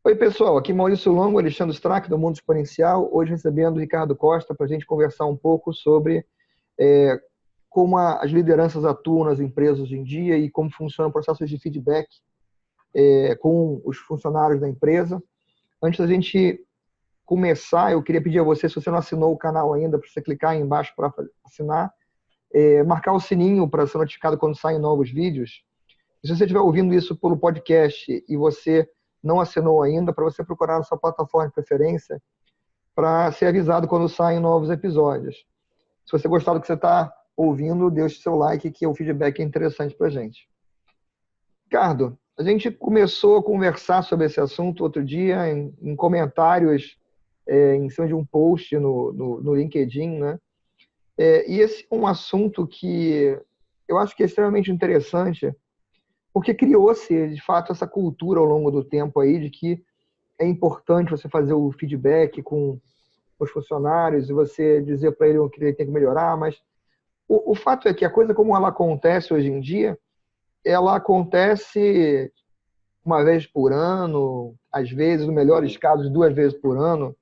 Oi, pessoal. Aqui Maurício Longo, Alexandre Strack, do Mundo Exponencial. Hoje recebendo o Ricardo Costa para a gente conversar um pouco sobre como as lideranças atuam nas empresas hoje em dia e como funcionam processos de feedback com os funcionários da empresa. Antes da gente começar, eu queria pedir a você, se você não assinou o canal ainda, para você clicar aí embaixo para assinar, marcar o sininho para ser notificado quando saem novos vídeos. E se você estiver ouvindo isso pelo podcast e você não assinou ainda, para você procurar na sua plataforma de preferência para ser avisado quando saem novos episódios. Se você gostar do que você está ouvindo, deixe seu like, que o feedback é interessante para a gente. Ricardo, a gente começou a conversar sobre esse assunto outro dia em comentários em cima de um post no LinkedIn, né? E esse é um assunto que eu acho que é extremamente interessante, porque criou-se, de fato, essa cultura ao longo do tempo aí de que é importante você fazer o feedback com os funcionários e você dizer para ele o que ele tem que melhorar, mas o fato é que a coisa como ela acontece hoje em dia, ela acontece uma vez por ano, às vezes, no melhores casos, 2 vezes por ano,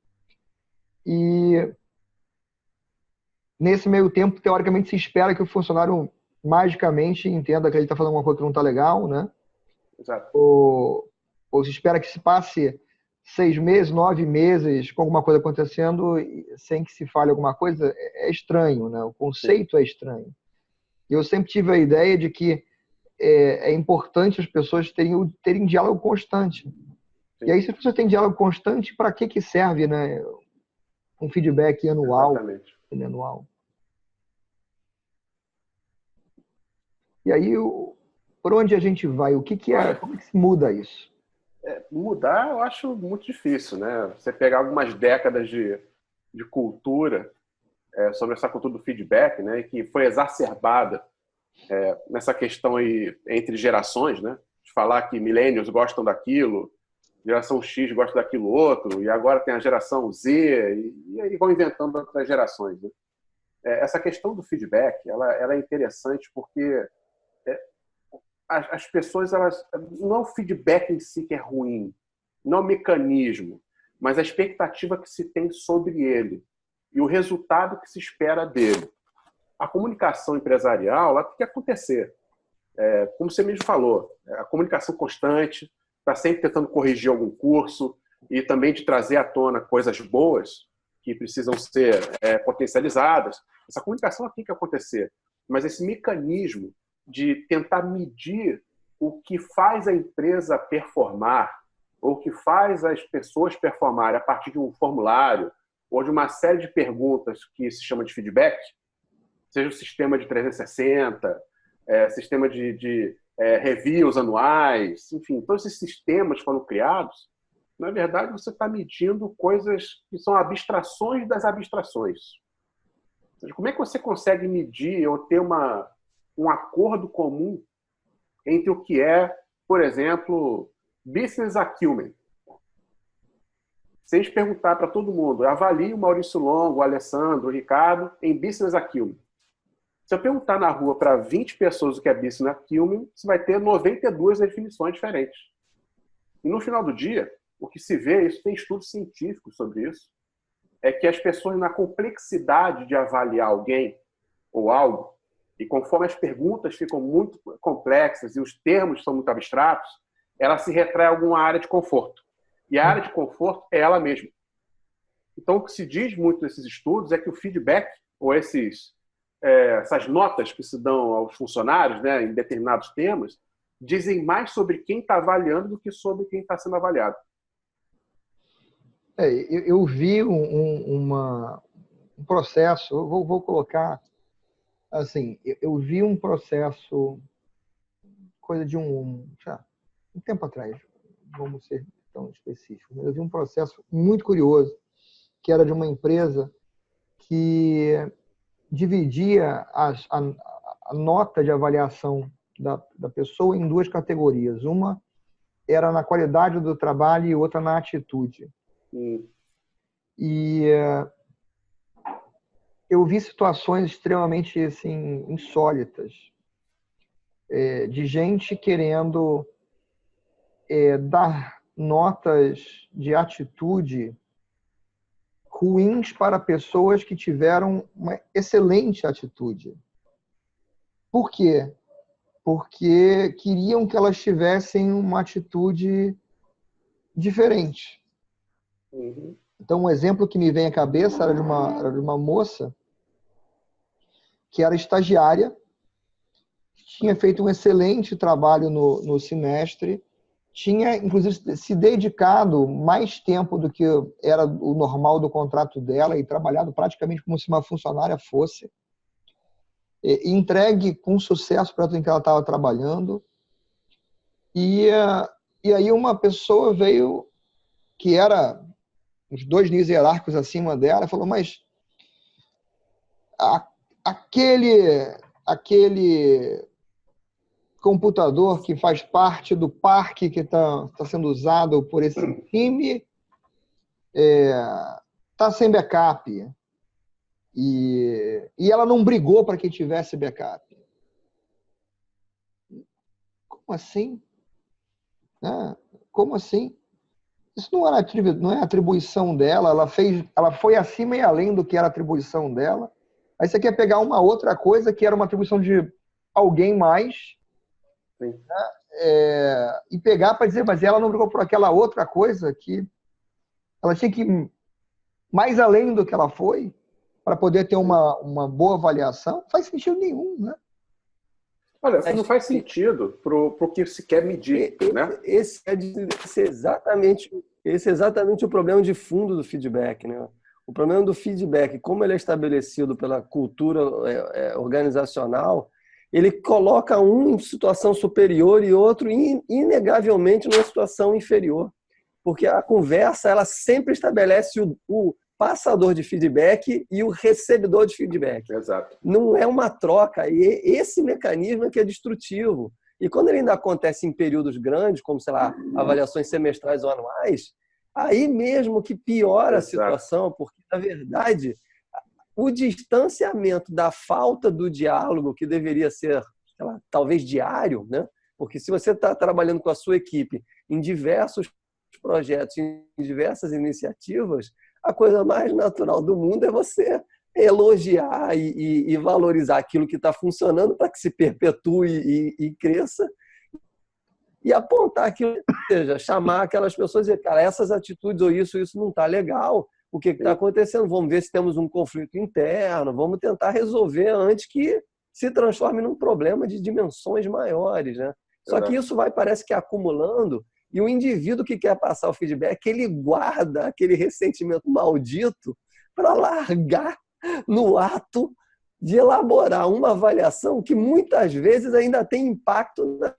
e nesse meio tempo, teoricamente, se espera que o funcionário magicamente entenda que ele está fazendo alguma coisa que não está legal, né? Exato. Ou se espera que se passe 6 meses, 9 meses com alguma coisa acontecendo sem que se fale alguma coisa, é estranho, né? O conceito é estranho. Eu sempre tive a ideia de que é importante as pessoas terem diálogo constante. Sim. E aí, se as pessoas têm diálogo constante, para que serve, né? Um feedback anual, Exatamente. semianual. E aí, por onde a gente vai? Olha, Como é que se muda isso? mudar eu acho muito difícil, né? Você pegar algumas décadas de cultura sobre essa cultura do feedback, né? Que foi exacerbada nessa questão aí entre gerações, né? De falar que millennials gostam daquilo, geração X gosta daquilo outro, e agora tem a geração Z, e aí vão inventando outras gerações, né? Essa questão do feedback, ela é interessante porque as pessoas, não é o feedback em si que é ruim, não é o mecanismo, mas a expectativa que se tem sobre ele e o resultado que se espera dele. A comunicação empresarial, ela tem que acontecer. Como você mesmo falou, a comunicação constante, está sempre tentando corrigir algum curso e também de trazer à tona coisas boas que precisam ser potencializadas. Essa comunicação tem que acontecer, mas esse mecanismo de tentar medir o que faz a empresa performar ou o que faz as pessoas performarem a partir de um formulário ou de uma série de perguntas que se chama de feedback, seja o sistema de 360, sistema de reviews anuais, enfim, todos esses sistemas foram criados. Na verdade, você está medindo coisas que são abstrações das abstrações. Ou seja, como é que você consegue medir ou ter um acordo comum entre o que é, por exemplo, business acumen? Se a gente perguntar para todo mundo, avalie o Maurício Longo, o Alessandro, o Ricardo em business acumen. Se eu perguntar na rua para 20 pessoas o que é business acumen, você vai ter 92 definições diferentes. E no final do dia, o que se vê, isso tem estudos científicos sobre isso, é que as pessoas, na complexidade de avaliar alguém ou algo, e conforme as perguntas ficam muito complexas e os termos são muito abstratos, ela se retrai a alguma área de conforto. E a área de conforto é ela mesma. Então, o que se diz muito nesses estudos é que o feedback, ou essas notas que se dão aos funcionários, né, em determinados temas, dizem mais sobre quem está avaliando do que sobre quem está sendo avaliado. Eu vi um processo, eu vou colocar assim, eu vi um processo, coisa de um tempo atrás, vamos ser tão específicos, mas eu vi um processo muito curioso, que era de uma empresa que dividia a nota de avaliação da pessoa em 2 categorias. Uma era na qualidade do trabalho e outra na atitude. E eu vi situações extremamente assim, insólitas, de gente querendo dar notas de atitude ruins para pessoas que tiveram uma excelente atitude. Por quê? Porque queriam que elas tivessem uma atitude diferente. Uhum. Então, um exemplo que me vem à cabeça era de uma moça que era estagiária, tinha feito um excelente trabalho no semestre, tinha, inclusive, se dedicado mais tempo do que era o normal do contrato dela e trabalhado praticamente como se uma funcionária fosse, entregue com sucesso para tudo em que ela estava trabalhando. E aí uma pessoa veio, que era uns 2 níveis hierárquicos acima dela, e falou, mas aquele computador que faz parte do parque que está sendo usado por esse time está sem backup. E ela não brigou para que tivesse backup. Como assim? Como assim? Isso não é atribuição dela, ela foi acima e além do que era atribuição dela. Aí você quer pegar uma outra coisa que era uma atribuição de alguém mais, né? E pegar para dizer, mas ela não brigou por aquela outra coisa que ela tinha que ir mais além do que ela foi para poder ter uma boa avaliação. Não faz sentido nenhum, né? Olha, isso não faz sentido para o que se quer medir, né? Esse é exatamente o problema de fundo do feedback, né? O problema do feedback, como ele é estabelecido pela cultura organizacional, ele coloca um em situação superior e outro inegavelmente numa situação inferior. Porque a conversa, ela sempre estabelece o passador de feedback e o recebedor de feedback. Exato. Não é uma troca. E esse mecanismo é que é destrutivo. E quando ele ainda acontece em períodos grandes, como, sei lá, avaliações semestrais ou anuais, aí mesmo que piora a situação, porque, na verdade, o distanciamento da falta do diálogo, que deveria ser, sei lá, talvez diário, né? Porque se você está trabalhando com a sua equipe em diversos projetos, em diversas iniciativas, a coisa mais natural do mundo é você elogiar e valorizar aquilo que está funcionando para que se perpetue e cresça, e apontar aquilo, ou seja, chamar aquelas pessoas e dizer, cara, essas atitudes ou isso não está legal, o que está acontecendo? Vamos ver se temos um conflito interno, vamos tentar resolver antes que se transforme num problema de dimensões maiores, né? Só que isso parece que acumulando, e o indivíduo que quer passar o feedback, ele guarda aquele ressentimento maldito para largar no ato de elaborar uma avaliação que muitas vezes ainda tem impacto nas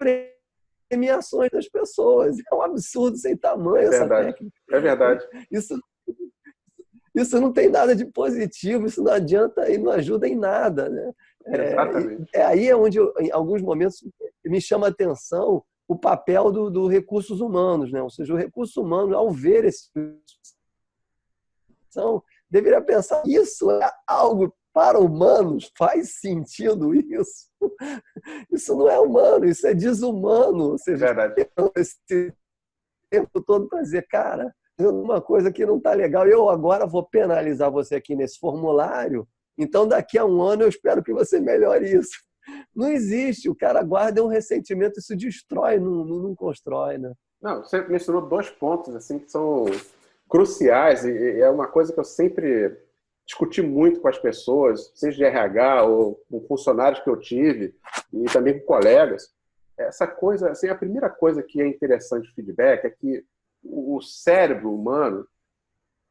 premiações das pessoas. É um absurdo sem tamanho essa técnica. É verdade. Isso não tem nada de positivo, isso não adianta e não ajuda em nada, né? Exatamente. Aí é onde, em alguns momentos, me chama a atenção o papel do recursos humanos, né? Ou seja, o recurso humano, ao ver esse deveria pensar, isso é algo para humanos? Faz sentido isso? Isso não é humano, isso é desumano. Ou seja, esse tempo todo para dizer, cara, uma coisa que não está legal, eu agora vou penalizar você aqui nesse formulário, então daqui a um ano eu espero que você melhore isso. Não existe, o cara guarda um ressentimento, isso destrói, não constrói, né? Não, você mencionou 2 pontos assim, que são cruciais e é uma coisa que eu sempre discuti muito com as pessoas, seja de RH ou com funcionários que eu tive e também com colegas. Essa coisa, assim, a primeira coisa que é interessante do feedback é que o cérebro humano,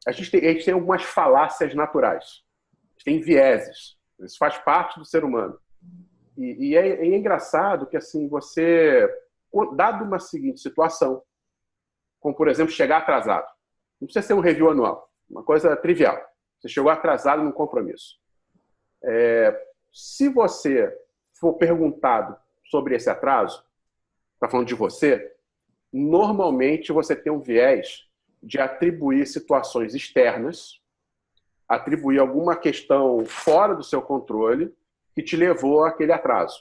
a gente tem algumas falácias naturais, a gente tem vieses, isso faz parte do ser humano. E é engraçado que, assim, você, dado uma seguinte situação, como, por exemplo, chegar atrasado, não precisa ser um review anual, uma coisa trivial, você chegou atrasado num compromisso. Se você for perguntado sobre esse atraso, está falando de você, normalmente você tem um viés de atribuir situações externas, atribuir alguma questão fora do seu controle que te levou àquele atraso.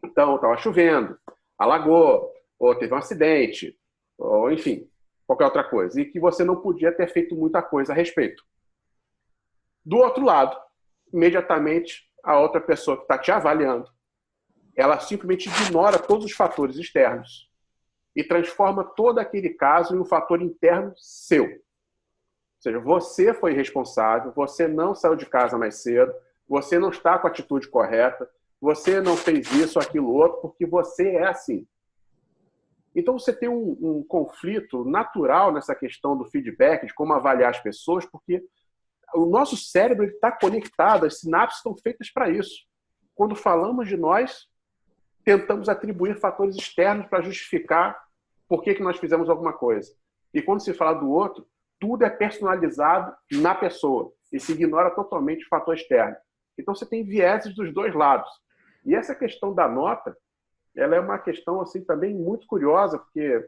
Então, estava chovendo, alagou, ou teve um acidente, ou enfim, qualquer outra coisa, e que você não podia ter feito muita coisa a respeito. Do outro lado, imediatamente, a outra pessoa que está te avaliando, ela simplesmente ignora todos os fatores externos e transforma todo aquele caso em um fator interno seu. Ou seja, você foi responsável, você não saiu de casa mais cedo, você não está com a atitude correta, você não fez isso, aquilo, outro, porque você é assim. Então você tem um conflito natural nessa questão do feedback, de como avaliar as pessoas, porque o nosso cérebro está conectado, as sinapses estão feitas para isso. Quando falamos de nós, tentamos atribuir fatores externos para justificar por que nós fizemos alguma coisa. E quando se fala do outro, tudo é personalizado na pessoa e se ignora totalmente o fator externo. Então você tem vieses dos dois lados. E essa questão da nota, ela é uma questão assim também muito curiosa, porque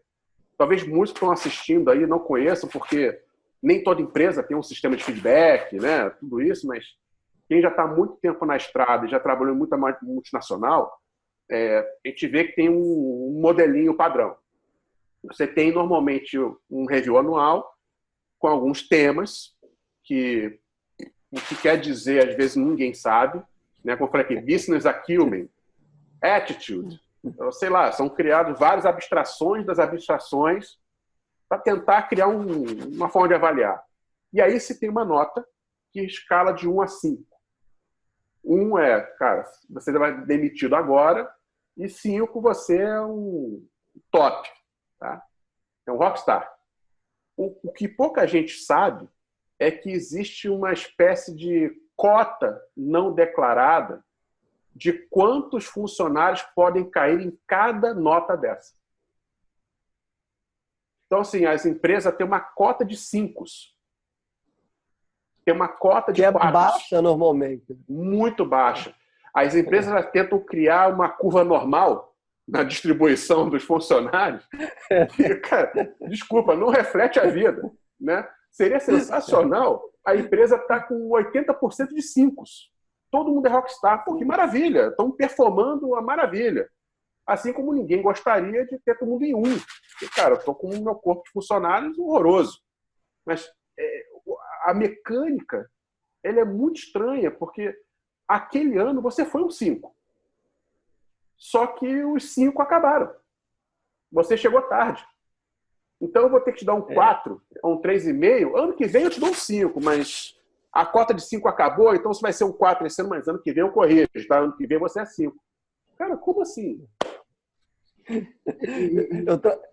talvez muitos que estão assistindo aí não conheçam, porque nem toda empresa tem um sistema de feedback, né? Tudo isso, mas quem já está há muito tempo na estrada e já trabalhou em muita multinacional, a gente vê que tem um modelinho padrão. Você tem normalmente um review anual com alguns temas que o que quer dizer, às vezes ninguém sabe, né? Como eu falei aqui, business acumen, attitude, então, sei lá, são criadas várias abstrações das abstrações para tentar criar uma forma de avaliar. E aí se tem uma nota que escala de 1 a 5. 1 é, cara, você vai demitido agora, e 5 você é um top, tá? É um rockstar. O que pouca gente sabe é que existe uma espécie de cota não declarada de quantos funcionários podem cair em cada nota dessa. Então, assim, as empresas têm uma cota de 5. Tem uma cota de 4. Que é baixa normalmente. Muito baixa. As empresas tentam criar uma curva normal na distribuição dos funcionários. Que, cara, desculpa, não reflete a vida, né? Seria sensacional a empresa estar com 80% de 5. Todo mundo é rockstar. Pô, que maravilha! Estão performando a maravilha. Assim como ninguém gostaria de ter todo mundo em 1. Porque, cara, eu estou com o meu corpo de funcionários horroroso. Mas a mecânica ela é muito estranha, porque aquele ano você foi um 5. Só que os 5 acabaram. Você chegou tarde. Então eu vou ter que te dar um 4, um 3,5. Ano que vem eu te dou um 5, mas a cota de 5 acabou, então você vai ser um 4 esse ano, mas ano que vem eu corrijo, tá? Ano que vem você é 5. Cara, como assim?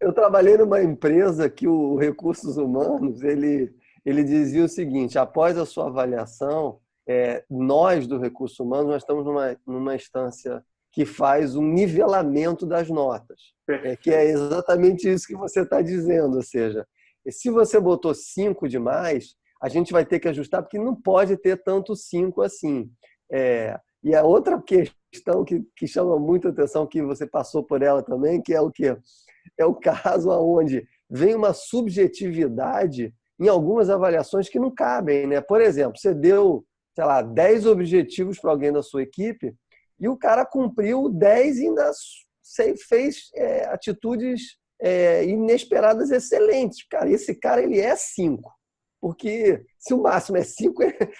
Eu trabalhei numa empresa que o Recursos Humanos, ele dizia o seguinte: após a sua avaliação, nós do Recursos Humanos, nós estamos numa instância que faz um nivelamento das notas, que é exatamente isso que você está dizendo, ou seja, se você botou 5 demais, a gente vai ter que ajustar, porque não pode ter tanto 5 assim. E a outra questão que chama muita atenção, que você passou por ela também, que é o quê? É o caso onde vem uma subjetividade em algumas avaliações que não cabem, né? Por exemplo, você deu, sei lá, 10 objetivos para alguém da sua equipe e o cara cumpriu 10 e ainda fez atitudes inesperadas excelentes. Cara, esse cara ele é 5. Porque se o máximo é 5,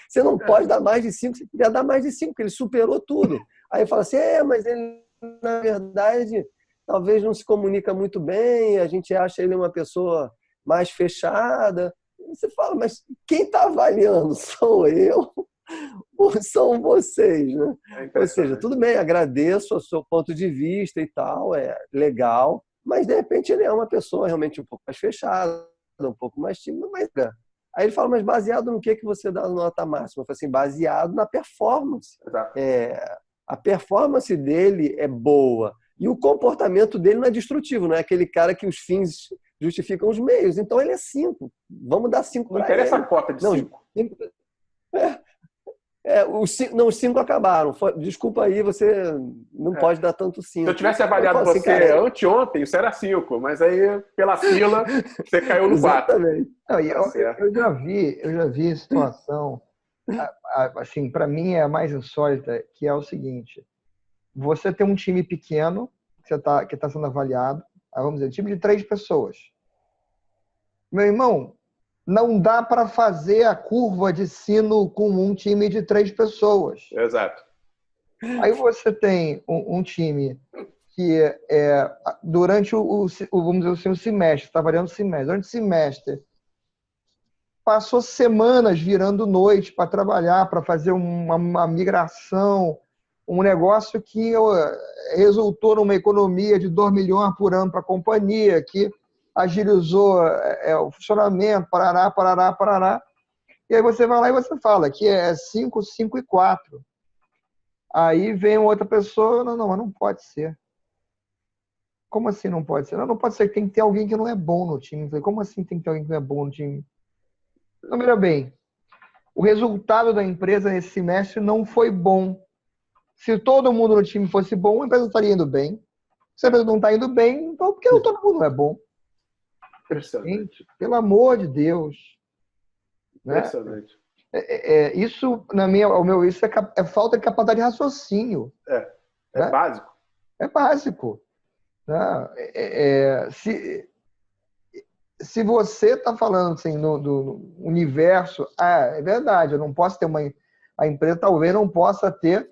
você não pode dar mais de 5, você podia dar mais de 5, porque ele superou tudo. Aí fala assim, mas ele, na verdade, talvez não se comunica muito bem, a gente acha ele uma pessoa mais fechada. Você fala, mas quem está avaliando? Sou eu ou são vocês? Né? Ou seja, tudo bem, agradeço o seu ponto de vista e tal, é legal, mas de repente ele é uma pessoa realmente um pouco mais fechada, um pouco mais tímida, mas... Aí ele fala, mas baseado no que você dá a nota máxima? Eu falei assim, baseado na performance. A performance dele é boa e o comportamento dele não é destrutivo, não é aquele cara que os fins justificam os meios. Então ele é 5. Vamos dar 5 para ele. Não interessa a cota de 5. Os 5 acabaram. Desculpa aí, você não pode dar tanto 5. Se eu tivesse avaliado você anteontem, isso era 5, mas aí, pela fila, você caiu no 4. Exatamente. Não, eu já vi situação, assim, para mim é a mais insólita, que é o seguinte: você tem um time pequeno que está sendo avaliado, vamos dizer, um time de 3 pessoas. Meu irmão, não dá para fazer a curva de sino com um time de 3 pessoas. Exato. Aí você tem um time que durante vamos dizer assim, o semestre, está variando o semestre, durante o semestre, passou semanas virando noite para trabalhar, para fazer uma migração, um negócio que resultou numa economia de 2 milhões por ano para a companhia, que agilizou o funcionamento, parará, parará, parará. E aí você vai lá e você fala que é 5, 5 e 4. Aí vem outra pessoa, não, mas não pode ser. Como assim não pode ser? Não pode ser, tem que ter alguém que não é bom no time. Como assim tem que ter alguém que não é bom no time? Então, mira bem, o resultado da empresa nesse semestre não foi bom. Se todo mundo no time fosse bom, a empresa estaria indo bem. Se a empresa não está indo bem, então porque todo mundo não é bom? Gente, pelo amor de Deus. Impressionante. Né? Isso, ao meu ver, isso é falta de capacidade de raciocínio. É básico. É básico. Né? Se você está falando assim, do universo, é verdade, eu não posso ter a empresa talvez não possa ter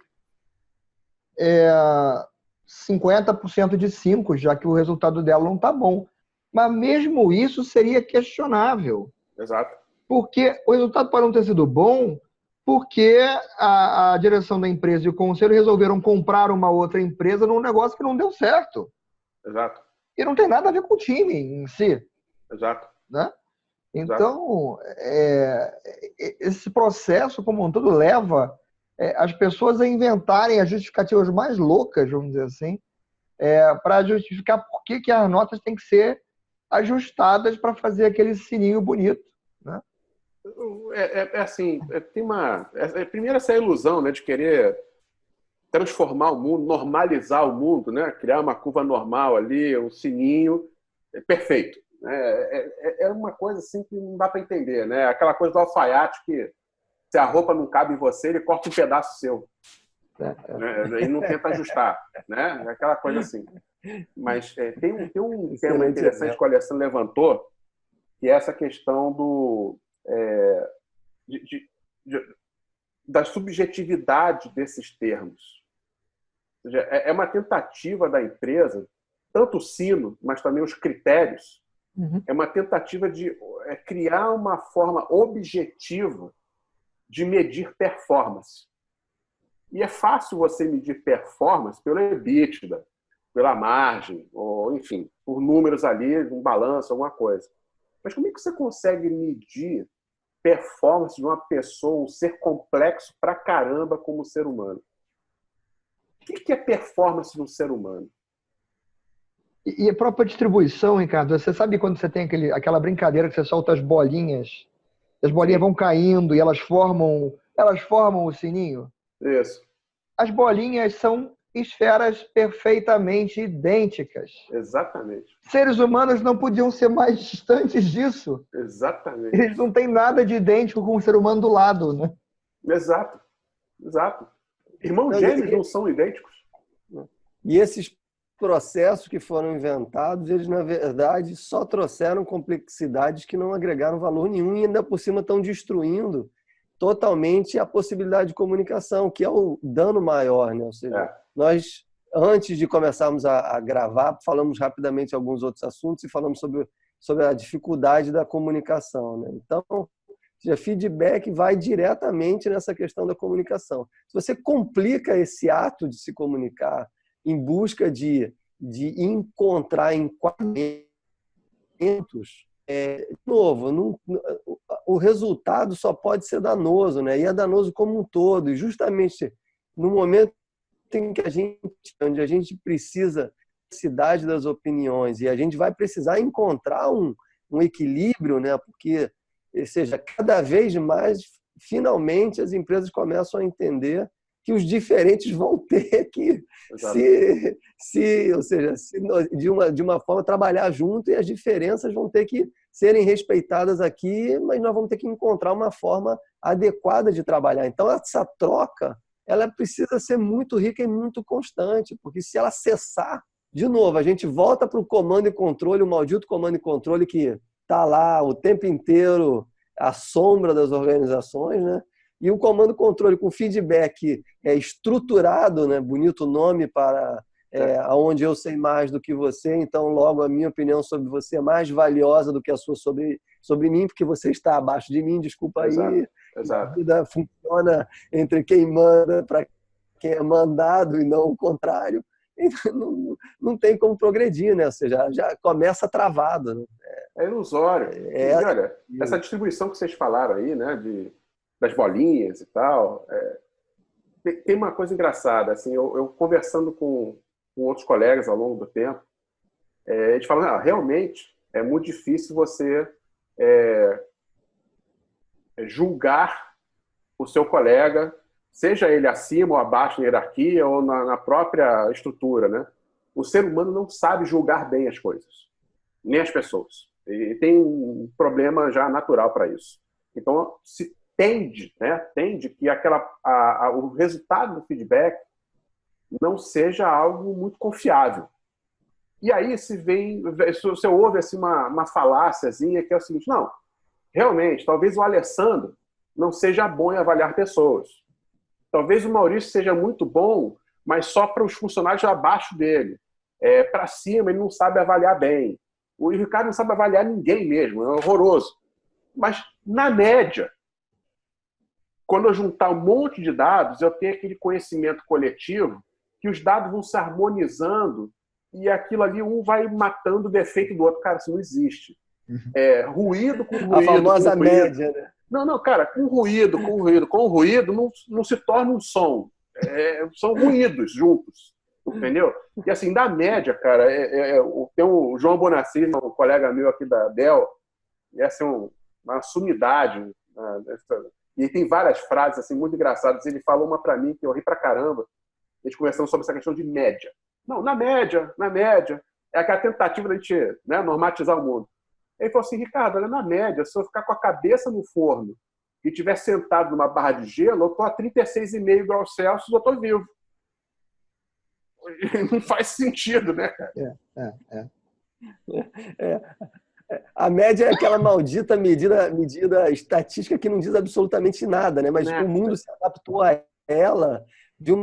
50% de 5, já que o resultado dela não está bom. Mas mesmo isso seria questionável. Exato. Porque o resultado pode não ter sido bom, porque a direção da empresa e o conselho resolveram comprar uma outra empresa num negócio que não deu certo. Exato. E não tem nada a ver com o time em si. Exato. Né? Então, esse processo como um todo leva as pessoas a inventarem as justificativas mais loucas, vamos dizer assim, para justificar por que as notas têm que ser ajustadas para fazer aquele sininho bonito. Né? Assim, tem primeiro essa ilusão, né, de querer transformar o mundo, normalizar o mundo, né, criar uma curva normal ali, um sininho perfeito. É uma coisa assim que não dá para entender, né? Aquela coisa do alfaiate que se a roupa não cabe em você, ele corta um pedaço seu. Né? E não tenta ajustar, né? É aquela coisa assim. Mas tem um tema interessante que o Alessandro levantou, que é essa questão da subjetividade desses termos. Ou seja, é uma tentativa da empresa, tanto o sino, mas também os critérios, é uma tentativa de criar uma forma objetiva de medir performance. E é fácil você medir performance pelo EBITDA, pela margem, ou enfim, por números ali, um balanço, alguma coisa. Mas como é que você consegue medir performance de uma pessoa, um ser complexo pra caramba como ser humano? O que é performance de um ser humano? E a própria distribuição, Ricardo, você sabe quando você tem aquela brincadeira que você solta as bolinhas Sim. vão caindo e elas formam o sininho? Isso. As bolinhas são esferas perfeitamente idênticas. Exatamente. Seres humanos não podiam ser mais distantes disso. Exatamente. Eles não têm nada de idêntico com o ser humano do lado, né? Exato. Irmãos gêmeos não são idênticos. E esses processos que foram inventados, eles, na verdade, só trouxeram complexidades que não agregaram valor nenhum e ainda por cima estão destruindo totalmente a possibilidade de comunicação, que é o dano maior, né? Ou seja, nós, antes de começarmos a gravar, falamos rapidamente alguns outros assuntos e falamos sobre a dificuldade da comunicação, né? Então, feedback vai diretamente nessa questão da comunicação. Se você complica esse ato de se comunicar em busca de encontrar enquadramentos, de novo, o resultado só pode ser danoso, né? E é danoso como um todo. E justamente no momento em que onde a gente precisa da diversidade das opiniões e a gente vai precisar encontrar um equilíbrio, né? Porque, ou seja, cada vez mais, finalmente, as empresas começam a entender que os diferentes vão ter que de uma forma trabalhar junto e as diferenças vão ter que serem respeitadas aqui, mas nós vamos ter que encontrar uma forma adequada de trabalhar. Então, essa troca, ela precisa ser muito rica e muito constante, porque se ela cessar, de novo, a gente volta para o comando e controle, o maldito comando e controle que está lá o tempo inteiro à sombra das organizações, né? E o comando controle com feedback estruturado, né? Bonito nome para aonde eu sei mais do que você, então logo a minha opinião sobre você é mais valiosa do que a sua sobre mim, porque você está abaixo de mim, desculpa aí. Exato. A vida funciona entre quem manda para quem é mandado e não o contrário. Então, não tem como progredir, né? Ou seja, já começa travado. Né? É ilusório. E olha, essa distribuição que vocês falaram aí, né, das bolinhas e tal, tem uma coisa engraçada. Assim, eu conversando com outros colegas ao longo do tempo, eles falam, realmente é muito difícil você julgar o seu colega, seja ele acima ou abaixo na hierarquia ou na própria estrutura, né? O ser humano não sabe julgar bem as coisas, nem as pessoas. E tem um problema já natural para isso. Então, se tende que o resultado do feedback não seja algo muito confiável. E aí você ouve assim, uma faláciazinha que é o seguinte, não, realmente, talvez o Alessandro não seja bom em avaliar pessoas. Talvez o Maurício seja muito bom, mas só para os funcionários abaixo dele. Para cima, ele não sabe avaliar bem. O Ricardo não sabe avaliar ninguém mesmo, é horroroso. Mas, na média, quando eu juntar um monte de dados, eu tenho aquele conhecimento coletivo que os dados vão se harmonizando e aquilo ali, um vai matando o defeito do outro. Cara, isso não existe. Ruído com ruído. A famosa com ruído. média, né? Não, cara, com ruído não se torna um som. São ruídos juntos. Entendeu? E assim, da média, cara, tem o João Bonassi, um colega meu aqui da Dell, essa é uma sumidade. E tem várias frases assim, muito engraçadas. Ele falou uma para mim que eu ri pra caramba. A gente conversando sobre essa questão de média. Não, na média, é aquela tentativa da gente, né, normatizar o mundo. Ele falou assim, Ricardo, olha, na média, se eu ficar com a cabeça no forno e estiver sentado numa barra de gelo, eu estou a 36,5 graus Celsius, eu estou vivo. Não faz sentido, né, cara? A média é aquela maldita medida estatística que não diz absolutamente nada, né? Mas o mundo se adaptou a ela de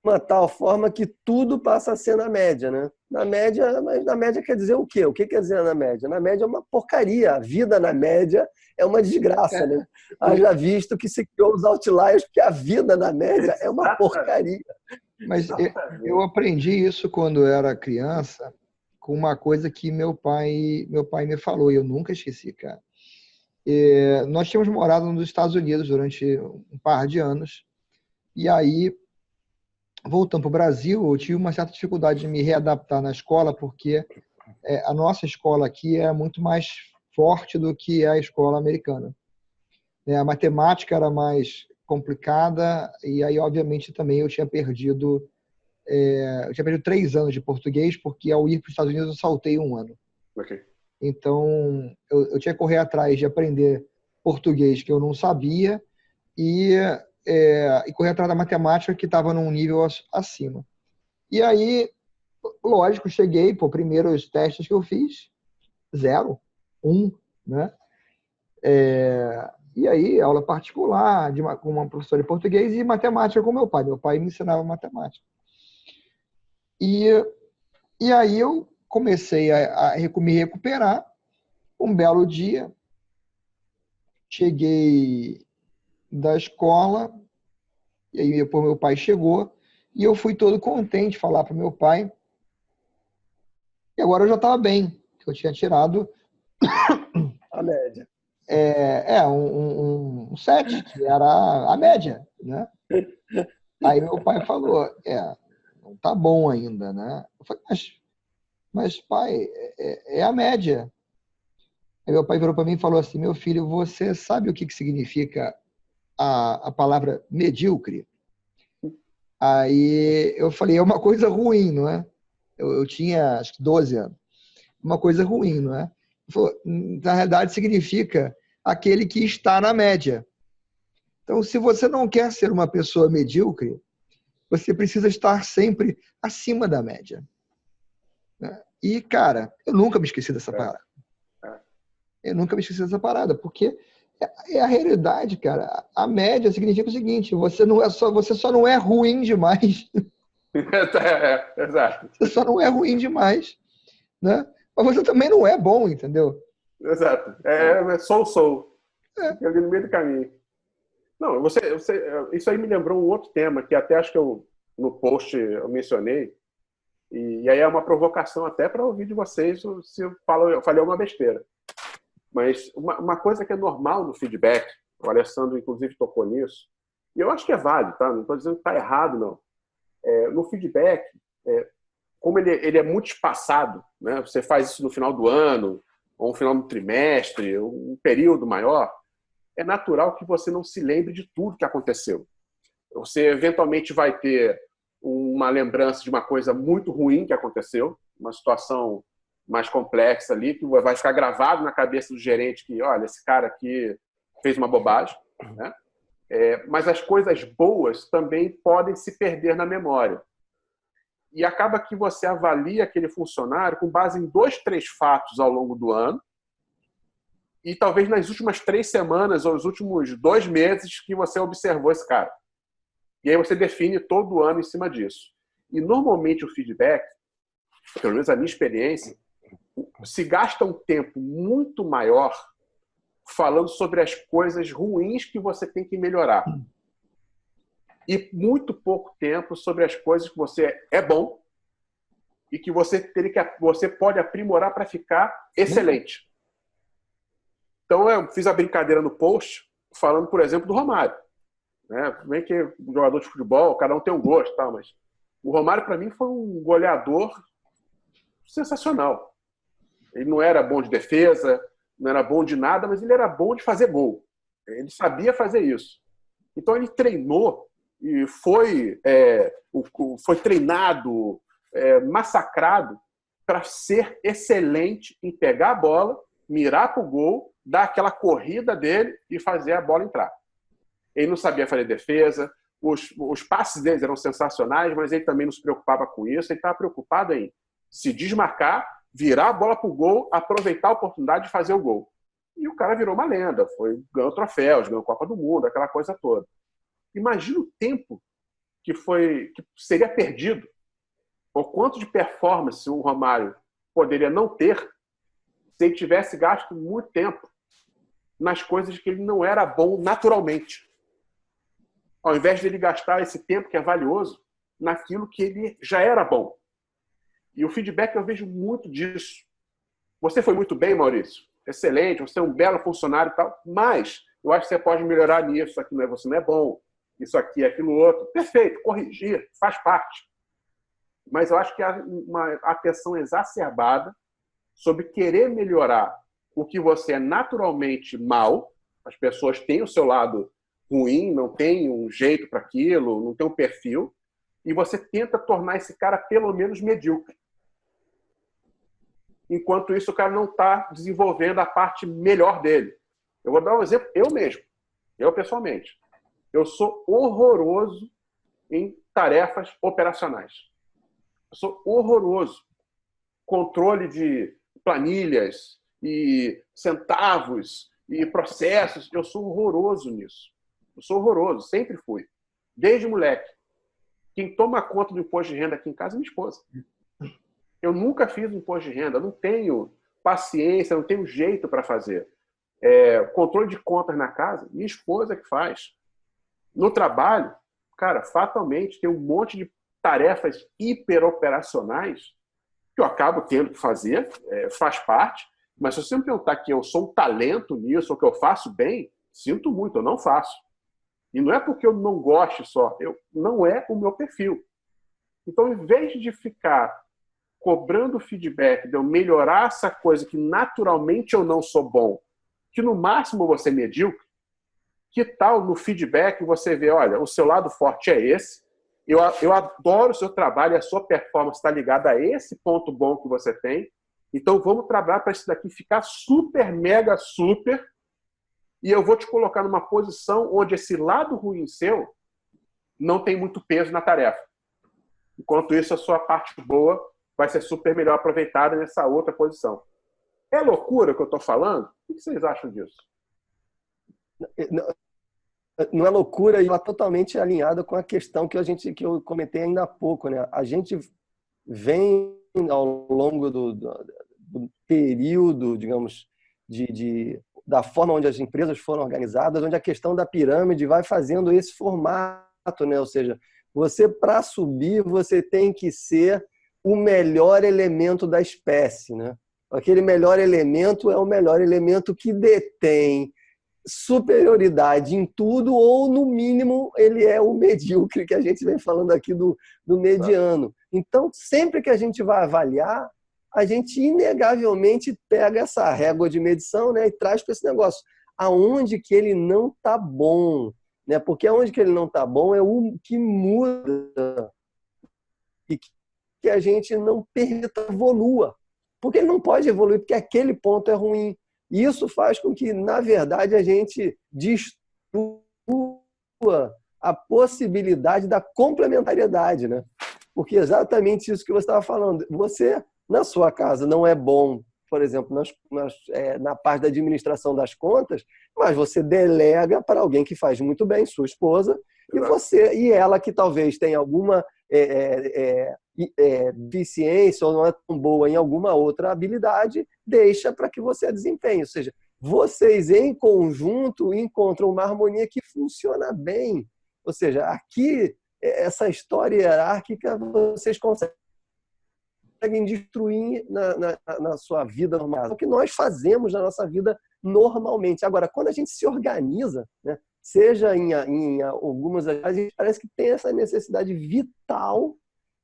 uma tal forma que tudo passa a ser na média, né? Mas na média quer dizer o quê? O que quer dizer na média? Na média é uma porcaria. A vida na média é uma desgraça, né? Haja visto que se criou os outliers, porque a vida na média é uma porcaria. Mas eu aprendi isso quando eu era criança com uma coisa que meu pai me falou e eu nunca esqueci, cara. Nós tínhamos morado nos Estados Unidos durante um par de anos e aí, voltando para o Brasil, eu tive uma certa dificuldade de me readaptar na escola porque a nossa escola aqui é muito mais forte do que a escola americana. A matemática era mais complicada e aí, obviamente, também eu tinha perdido 3 anos de português porque ao ir para os Estados Unidos eu saltei um ano. Okay. Então, eu tinha que correr atrás de aprender português que eu não sabia e correr atrás da matemática que estava num nível acima. E aí, lógico, cheguei, primeiros testes que eu fiz, 0, 1, né? E aí, aula particular com uma professora de português e matemática com meu pai. Meu pai me ensinava matemática. E aí eu comecei a me recuperar. Um belo dia, cheguei da escola, e aí depois meu pai chegou, e eu fui todo contente falar para o meu pai. E agora eu já estava bem, que eu tinha tirado a média. Um 7, que era a média, né? Aí meu pai falou, não tá bom ainda, né? Eu falei, mas pai, é a média. Aí meu pai virou para mim e falou assim, meu filho, você sabe o que significa a palavra medíocre? Aí eu falei, é uma coisa ruim, não é? Eu tinha, acho que 12 anos. Uma coisa ruim, não é? Ele falou, na realidade significa aquele que está na média. Então, se você não quer ser uma pessoa medíocre, você precisa estar sempre acima da média. E, cara, eu nunca me esqueci dessa parada. Eu nunca me esqueci dessa parada, porque é a realidade, cara. A média significa o seguinte: você só não é ruim demais. Exato. Você só não é ruim demais, né? Mas você também não é bom, entendeu? Exato. Sou. Fica ali no meio do caminho. Não, isso aí me lembrou um outro tema, que até acho que no post eu mencionei, e aí é uma provocação até para ouvir de vocês se eu falei alguma besteira. Mas uma coisa que é normal no feedback, o Alessandro inclusive tocou nisso, e eu acho que é válido, tá? Não estou dizendo que está errado, não. No feedback, como ele é muito espaçado, né? Você faz isso no final do ano, ou no final do trimestre, um período maior, é natural que você não se lembre de tudo que aconteceu. Você eventualmente vai ter uma lembrança de uma coisa muito ruim que aconteceu, uma situação mais complexa ali, que vai ficar gravado na cabeça do gerente que, olha, esse cara aqui fez uma bobagem, né? Mas as coisas boas também podem se perder na memória. E acaba que você avalia aquele funcionário com base em 2, 3 fatos ao longo do ano, e talvez nas últimas 3 semanas ou nos últimos 2 meses que você observou esse cara. E aí você define todo o ano em cima disso. E normalmente o feedback, pelo menos a minha experiência, se gasta um tempo muito maior falando sobre as coisas ruins que você tem que melhorar. E muito pouco tempo sobre as coisas que você é bom e que você pode aprimorar para ficar excelente. Então eu fiz a brincadeira no post falando, por exemplo, do Romário. Bem que o jogador de futebol, cada um tem um gosto, tá? Mas o Romário, para mim, foi um goleador sensacional. Ele não era bom de defesa, não era bom de nada, mas ele era bom de fazer gol. Ele sabia fazer isso. Então ele treinou e foi treinado, massacrado para ser excelente em pegar a bola, mirar para o gol, dar aquela corrida dele e fazer a bola entrar. Ele não sabia fazer defesa, os passes deles eram sensacionais, mas ele também não se preocupava com isso, ele estava preocupado em se desmarcar, virar a bola para o gol, aproveitar a oportunidade de fazer o gol. E o cara virou uma lenda, ganhou troféus, ganhou Copa do Mundo, aquela coisa toda. Imagina o tempo que seria perdido, o quanto de performance o Romário poderia não ter se ele tivesse gasto muito tempo nas coisas que ele não era bom naturalmente. Ao invés de ele gastar esse tempo que é valioso naquilo que ele já era bom. E o feedback eu vejo muito disso. Você foi muito bem, Maurício. Excelente, você é um belo funcionário e tal, mas eu acho que você pode melhorar nisso, isso aqui você não é bom, isso aqui é aquilo outro. Perfeito, corrigir, faz parte. Mas eu acho que há uma atenção exacerbada sobre querer melhorar o que você é naturalmente mal. As pessoas têm o seu lado ruim, não tem um jeito para aquilo, não tem um perfil, e você tenta tornar esse cara pelo menos medíocre. Enquanto isso, o cara não está desenvolvendo a parte melhor dele. Eu vou dar um exemplo, eu mesmo, eu pessoalmente. Eu sou horroroso em tarefas operacionais. Eu sou horroroso. Controle de planilhas e centavos e processos, eu sou horroroso nisso. Eu sou horroroso, sempre fui. Desde moleque. Quem toma conta do imposto de renda aqui em casa é minha esposa. Eu nunca fiz imposto de renda, não tenho paciência, não tenho jeito para fazer. Controle de contas na casa, minha esposa que faz. No trabalho, cara, fatalmente tem um monte de tarefas hiperoperacionais que eu acabo tendo que fazer, faz parte, mas se você me perguntar que eu sou um talento nisso, ou que eu faço bem, sinto muito, eu não faço. E não é porque eu não gosto só, não é o meu perfil. Então, em vez de ficar cobrando feedback de eu melhorar essa coisa que naturalmente eu não sou bom, que no máximo você é medíocre, que tal no feedback você ver, olha, o seu lado forte é esse, eu adoro o seu trabalho, a sua performance está ligada a esse ponto bom que você tem, então vamos trabalhar para isso daqui ficar super, mega, super, e eu vou te colocar numa posição onde esse lado ruim seu não tem muito peso na tarefa. Enquanto isso, a sua parte boa vai ser super melhor aproveitada nessa outra posição. É loucura o que eu estou falando? O que vocês acham disso? Não é loucura, e ela totalmente alinhada com a questão que eu comentei ainda há pouco, né? A gente vem ao longo do período, digamos, da forma onde as empresas foram organizadas, onde a questão da pirâmide vai fazendo esse formato, né? Ou seja, você, para subir, você tem que ser o melhor elemento da espécie, né? Aquele melhor elemento é o melhor elemento que detém superioridade em tudo, ou no mínimo ele é o medíocre, que a gente vem falando aqui do mediano. Então, sempre que a gente vai avaliar, a gente inegavelmente pega essa régua de medição, né, e traz para esse negócio. Aonde que ele não está bom, né? Porque aonde que ele não está bom é o que muda e que a gente não permita evolua. Porque ele não pode evoluir, porque aquele ponto é ruim. E isso faz com que, na verdade, a gente destrua a possibilidade da complementariedade, né? Porque é exatamente isso que você estava falando. Você, na sua casa, não é bom, por exemplo, na parte da administração das contas, mas você delega para alguém que faz muito bem, sua esposa, e ela que talvez tenha alguma deficiência ou não é tão boa em alguma outra habilidade, deixa para que você a desempenhe. Ou seja, vocês em conjunto encontram uma harmonia que funciona bem. Ou seja, aqui, essa história hierárquica vocês conseguem destruir na sua vida normal. É o que nós fazemos na nossa vida normalmente. Agora, quando a gente se organiza, né, seja em algumas... A gente parece que tem essa necessidade vital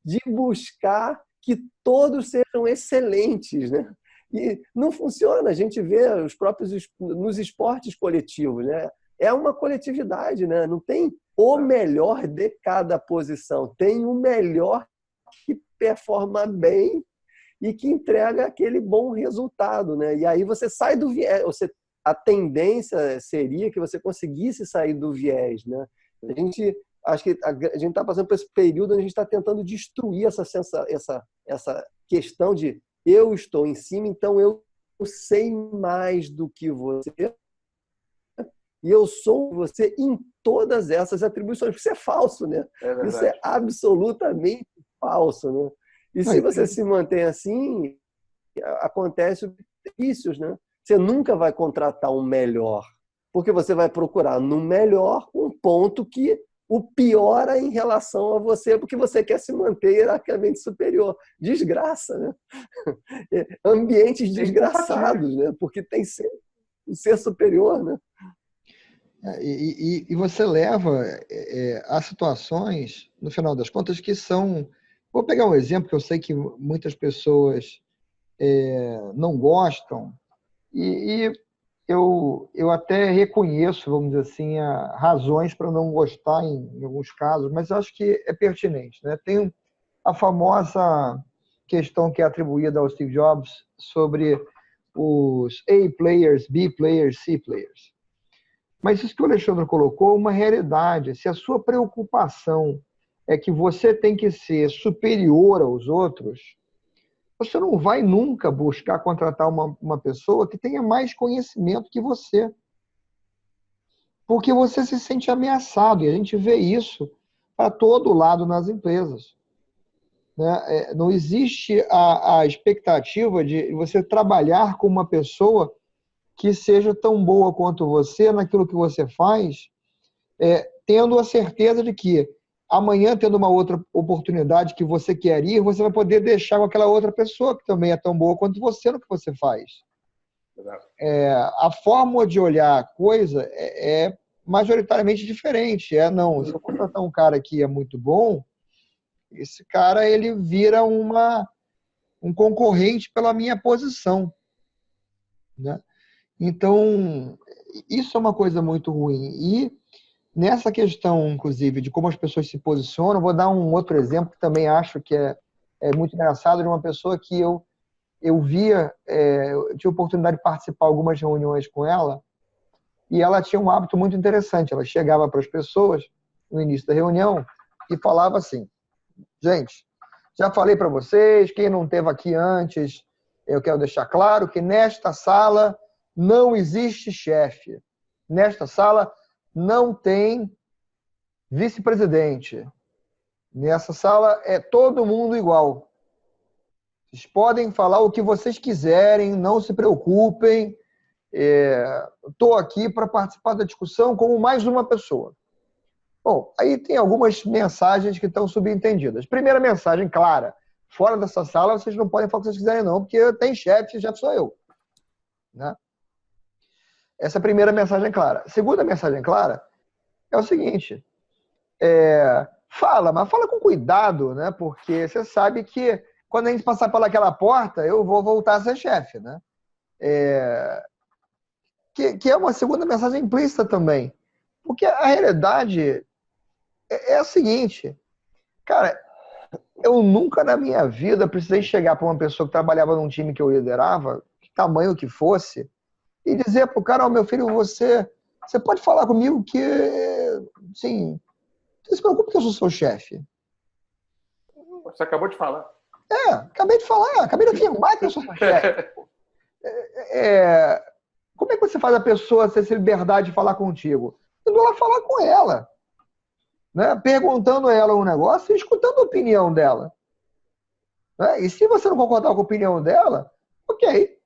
de buscar que todos sejam excelentes, né? E não funciona. A gente vê os próprios nos esportes coletivos, né? É uma coletividade, né? Não tem o melhor de cada posição, tem o melhor que performa bem e que entrega aquele bom resultado, né? E aí você sai do viés. A tendência seria que você conseguisse sair do viés, né? Acho que a gente está passando por esse período onde a gente está tentando destruir essa questão de eu estou em cima, então eu sei mais do que você e eu sou você em todas essas atribuições. Isso é falso, né? Isso é absolutamente falso, né? E se você se mantém assim, acontece vícios, né? Você nunca vai contratar um melhor, porque você vai procurar no melhor um ponto que o piora em relação a você, porque você quer se manter hierarquicamente superior. Desgraça, né? Ambientes desgraçados, né? Porque tem sempre o ser superior, né? E você leva a situações, no final das contas, que são... Vou pegar um exemplo que eu sei que muitas pessoas não gostam, e eu até reconheço, vamos dizer assim, razões para não gostar em alguns casos, mas acho que é pertinente, né? Tem a famosa questão que é atribuída ao Steve Jobs sobre os A players, B players, C players. Mas isso que o Alexandre colocou é uma realidade. Se a sua preocupação é que você tem que ser superior aos outros, você não vai nunca buscar contratar uma pessoa que tenha mais conhecimento que você. Porque você se sente ameaçado, e a gente vê isso para todo lado nas empresas. Né? Não existe a expectativa de você trabalhar com uma pessoa que seja tão boa quanto você naquilo que você faz, tendo a certeza de que amanhã, tendo uma outra oportunidade que você quer ir, você vai poder deixar com aquela outra pessoa que também é tão boa quanto você no que você faz. A forma de olhar a coisa é majoritariamente diferente. Não, se eu contratar um cara que é muito bom, esse cara ele vira um concorrente pela minha posição. Né? Então, isso é uma coisa muito ruim. E nessa questão, inclusive, de como as pessoas se posicionam, vou dar um outro exemplo que também acho que é muito engraçado, de uma pessoa que eu via, eu tive a oportunidade de participar de algumas reuniões com ela, e ela tinha um hábito muito interessante. Ela chegava para as pessoas no início da reunião e falava assim: gente, já falei para vocês, quem não esteve aqui antes, eu quero deixar claro que nesta sala não existe chefe. Nesta sala não tem vice-presidente. Nessa sala é todo mundo igual. Vocês podem falar o que vocês quiserem, não se preocupem. Estou aqui para participar da discussão como mais uma pessoa. Bom, aí tem algumas mensagens que estão subentendidas. Primeira mensagem clara: fora dessa sala vocês não podem falar o que vocês quiserem não, porque tem chefe sou eu. Né? Essa é a primeira mensagem clara. A segunda mensagem clara é o seguinte: mas fala com cuidado, né? Porque você sabe que quando a gente passar pelaquela porta, eu vou voltar a ser chefe, né? Que é uma segunda mensagem implícita também. Porque a realidade é a seguinte, cara, eu nunca na minha vida precisei chegar para uma pessoa que trabalhava num time que eu liderava, que tamanho que fosse, e dizer pro cara: meu filho, você pode falar comigo que, assim, não se preocupe que eu sou seu chefe. Você acabou de falar. Acabei de falar, acabei de afirmar que eu sou seu chefe. Como é que você faz a pessoa ter essa liberdade de falar contigo? Eu vou lá falar com ela, né? Perguntando a ela um negócio e escutando a opinião dela. Né? E se você não concordar com a opinião dela, ok,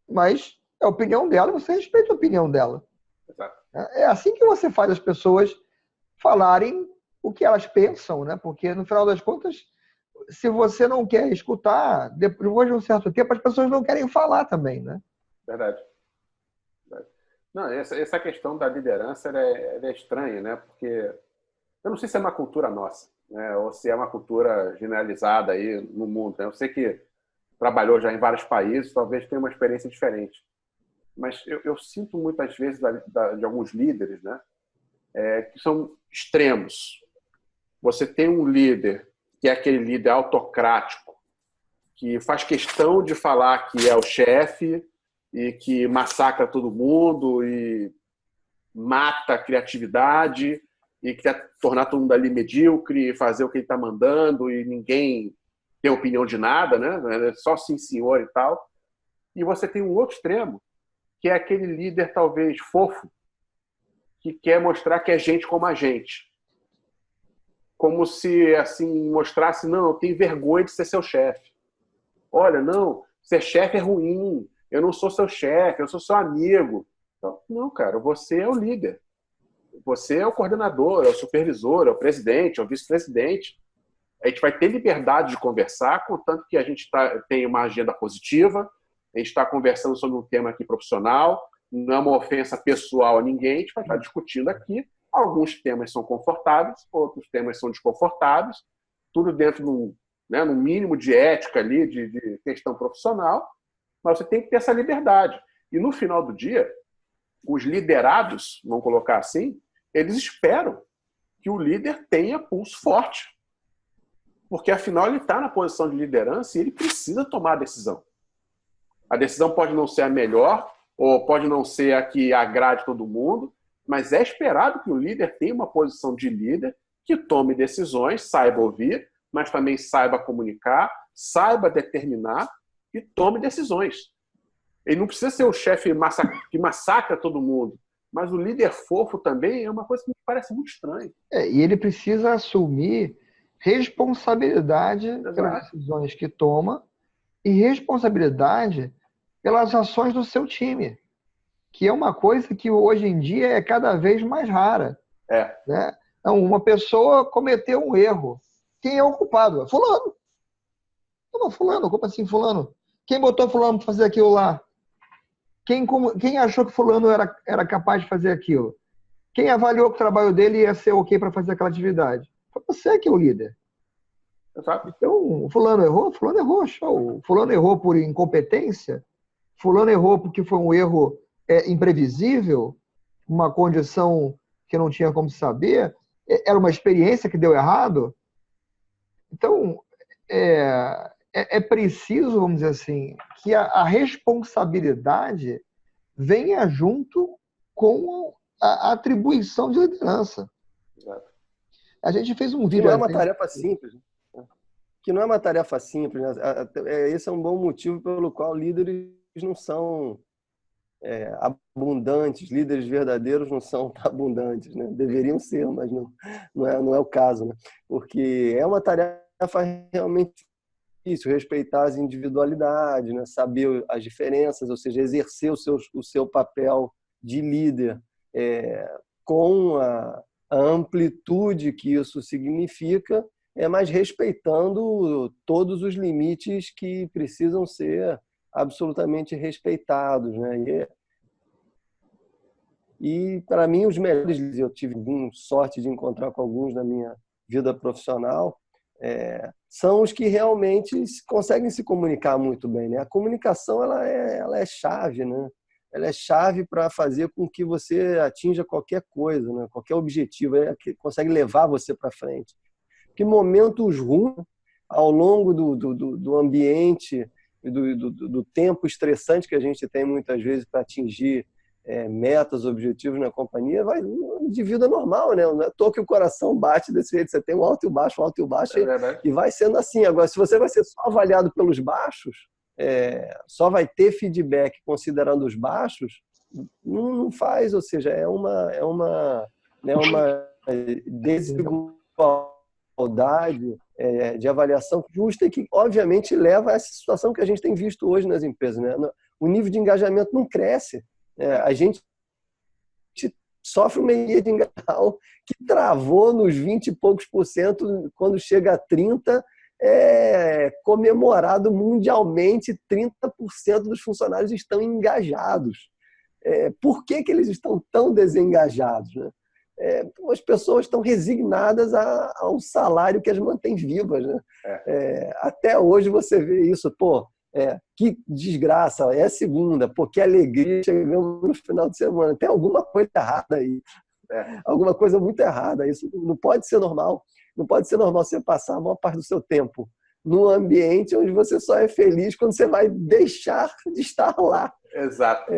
mas é a opinião dela, você respeita a opinião dela. Exato. É assim que você faz as pessoas falarem o que elas pensam, né? Porque no final das contas, se você não quer escutar, depois de um certo tempo, as pessoas não querem falar também, né? Verdade. Não, essa questão da liderança ela é estranha, né? Porque eu não sei se é uma cultura nossa, né? Ou se é uma cultura generalizada aí no mundo. Né? Eu sei que trabalhou já em vários países, talvez tenha uma experiência diferente. Mas eu sinto muitas vezes de alguns líderes, né? Que são extremos. Você tem um líder que é aquele líder autocrático, que faz questão de falar que é o chefe e que massacra todo mundo e mata a criatividade e quer tornar todo mundo ali medíocre, fazer o que ele está mandando e ninguém tem opinião de nada, né? Só sim, senhor e tal. E você tem um outro extremo, que é aquele líder talvez fofo, que quer mostrar que é gente como a gente. Como se, assim, mostrasse: não, eu tenho vergonha de ser seu chefe. Olha, não, ser chefe é ruim, eu não sou seu chefe, eu sou seu amigo. Então, não, cara, você é o líder. Você é o coordenador, é o supervisor, é o presidente, é o vice-presidente. A gente vai ter liberdade de conversar, contanto que a gente tem uma agenda positiva, a gente está conversando sobre um tema aqui profissional, não é uma ofensa pessoal a ninguém, a gente vai estar discutindo aqui. Alguns temas são confortáveis, outros temas são desconfortáveis, tudo dentro de um mínimo de ética ali, de questão profissional, mas você tem que ter essa liberdade. E no final do dia, os liderados, vamos colocar assim, eles esperam que o líder tenha pulso forte. Porque, afinal, ele está na posição de liderança e ele precisa tomar a decisão. A decisão pode não ser a melhor, ou pode não ser a que agrade todo mundo, mas é esperado que o líder tenha uma posição de líder, que tome decisões, saiba ouvir, mas também saiba comunicar, saiba determinar e tome decisões. Ele não precisa ser o chefe que massacra todo mundo, mas o líder fofo também é uma coisa que me parece muito estranha. E ele precisa assumir responsabilidade pelas decisões que toma e responsabilidade pelas ações do seu time, que é uma coisa que hoje em dia é cada vez mais rara. Né? Então, uma pessoa cometeu um erro. Quem é o culpado? É fulano. Não, fulano, como assim fulano? Quem botou fulano para fazer aquilo lá? Quem achou que fulano era capaz de fazer aquilo? Quem avaliou que o trabalho dele ia ser ok para fazer aquela atividade? Foi você que é o líder. Exato. Então, o fulano errou, show. O fulano errou por incompetência, fulano errou porque foi um erro imprevisível, uma condição que não tinha como saber, era uma experiência que deu errado. Então, é preciso, vamos dizer assim, que a responsabilidade venha junto com a atribuição de liderança. Exato. A gente fez um vídeo... Não é uma tarefa simples. que não é uma tarefa simples, né? Esse é um bom motivo pelo qual líderes não são abundantes, líderes verdadeiros não são abundantes, né? Deveriam ser, mas não é o caso, né? Porque é uma tarefa realmente difícil, respeitar as individualidades, né? Saber as diferenças, ou seja, exercer o seu papel de líder com a amplitude que isso significa, mas respeitando todos os limites que precisam ser absolutamente respeitados, né? E para mim, os melhores, eu tive sorte de encontrar com alguns na minha vida profissional, são os que realmente conseguem se comunicar muito bem, né? A comunicação ela é chave, né? Ela é chave para fazer com que você atinja qualquer coisa, né? Qualquer objetivo, que consegue levar você para frente. Que momentos ruins ao longo do ambiente, do tempo estressante que a gente tem muitas vezes para atingir metas, objetivos na companhia, de vida normal, né? Não é à toa que o coração bate desse jeito, você tem um alto e o baixo, e vai sendo assim. Agora, se você vai ser só avaliado pelos baixos, só vai ter feedback considerando os baixos, não faz, ou seja, é uma desigualdade de avaliação justa e que, obviamente, leva a essa situação que a gente tem visto hoje nas empresas, né? O nível de engajamento não cresce. A gente sofre uma ideia de engajamento que travou nos 20 e poucos %, quando chega a 30%, comemorado mundialmente, 30% dos funcionários estão engajados. Por que eles estão tão desengajados, né? As pessoas estão resignadas a um salário que as mantém vivas, né? Até hoje você vê isso, que desgraça, é segunda, que alegria, chegamos no final de semana. Tem alguma coisa errada aí. Alguma coisa muito errada. Isso não pode ser normal. Não pode ser normal você passar a maior parte do seu tempo num ambiente onde você só é feliz quando você vai deixar de estar lá. Exato.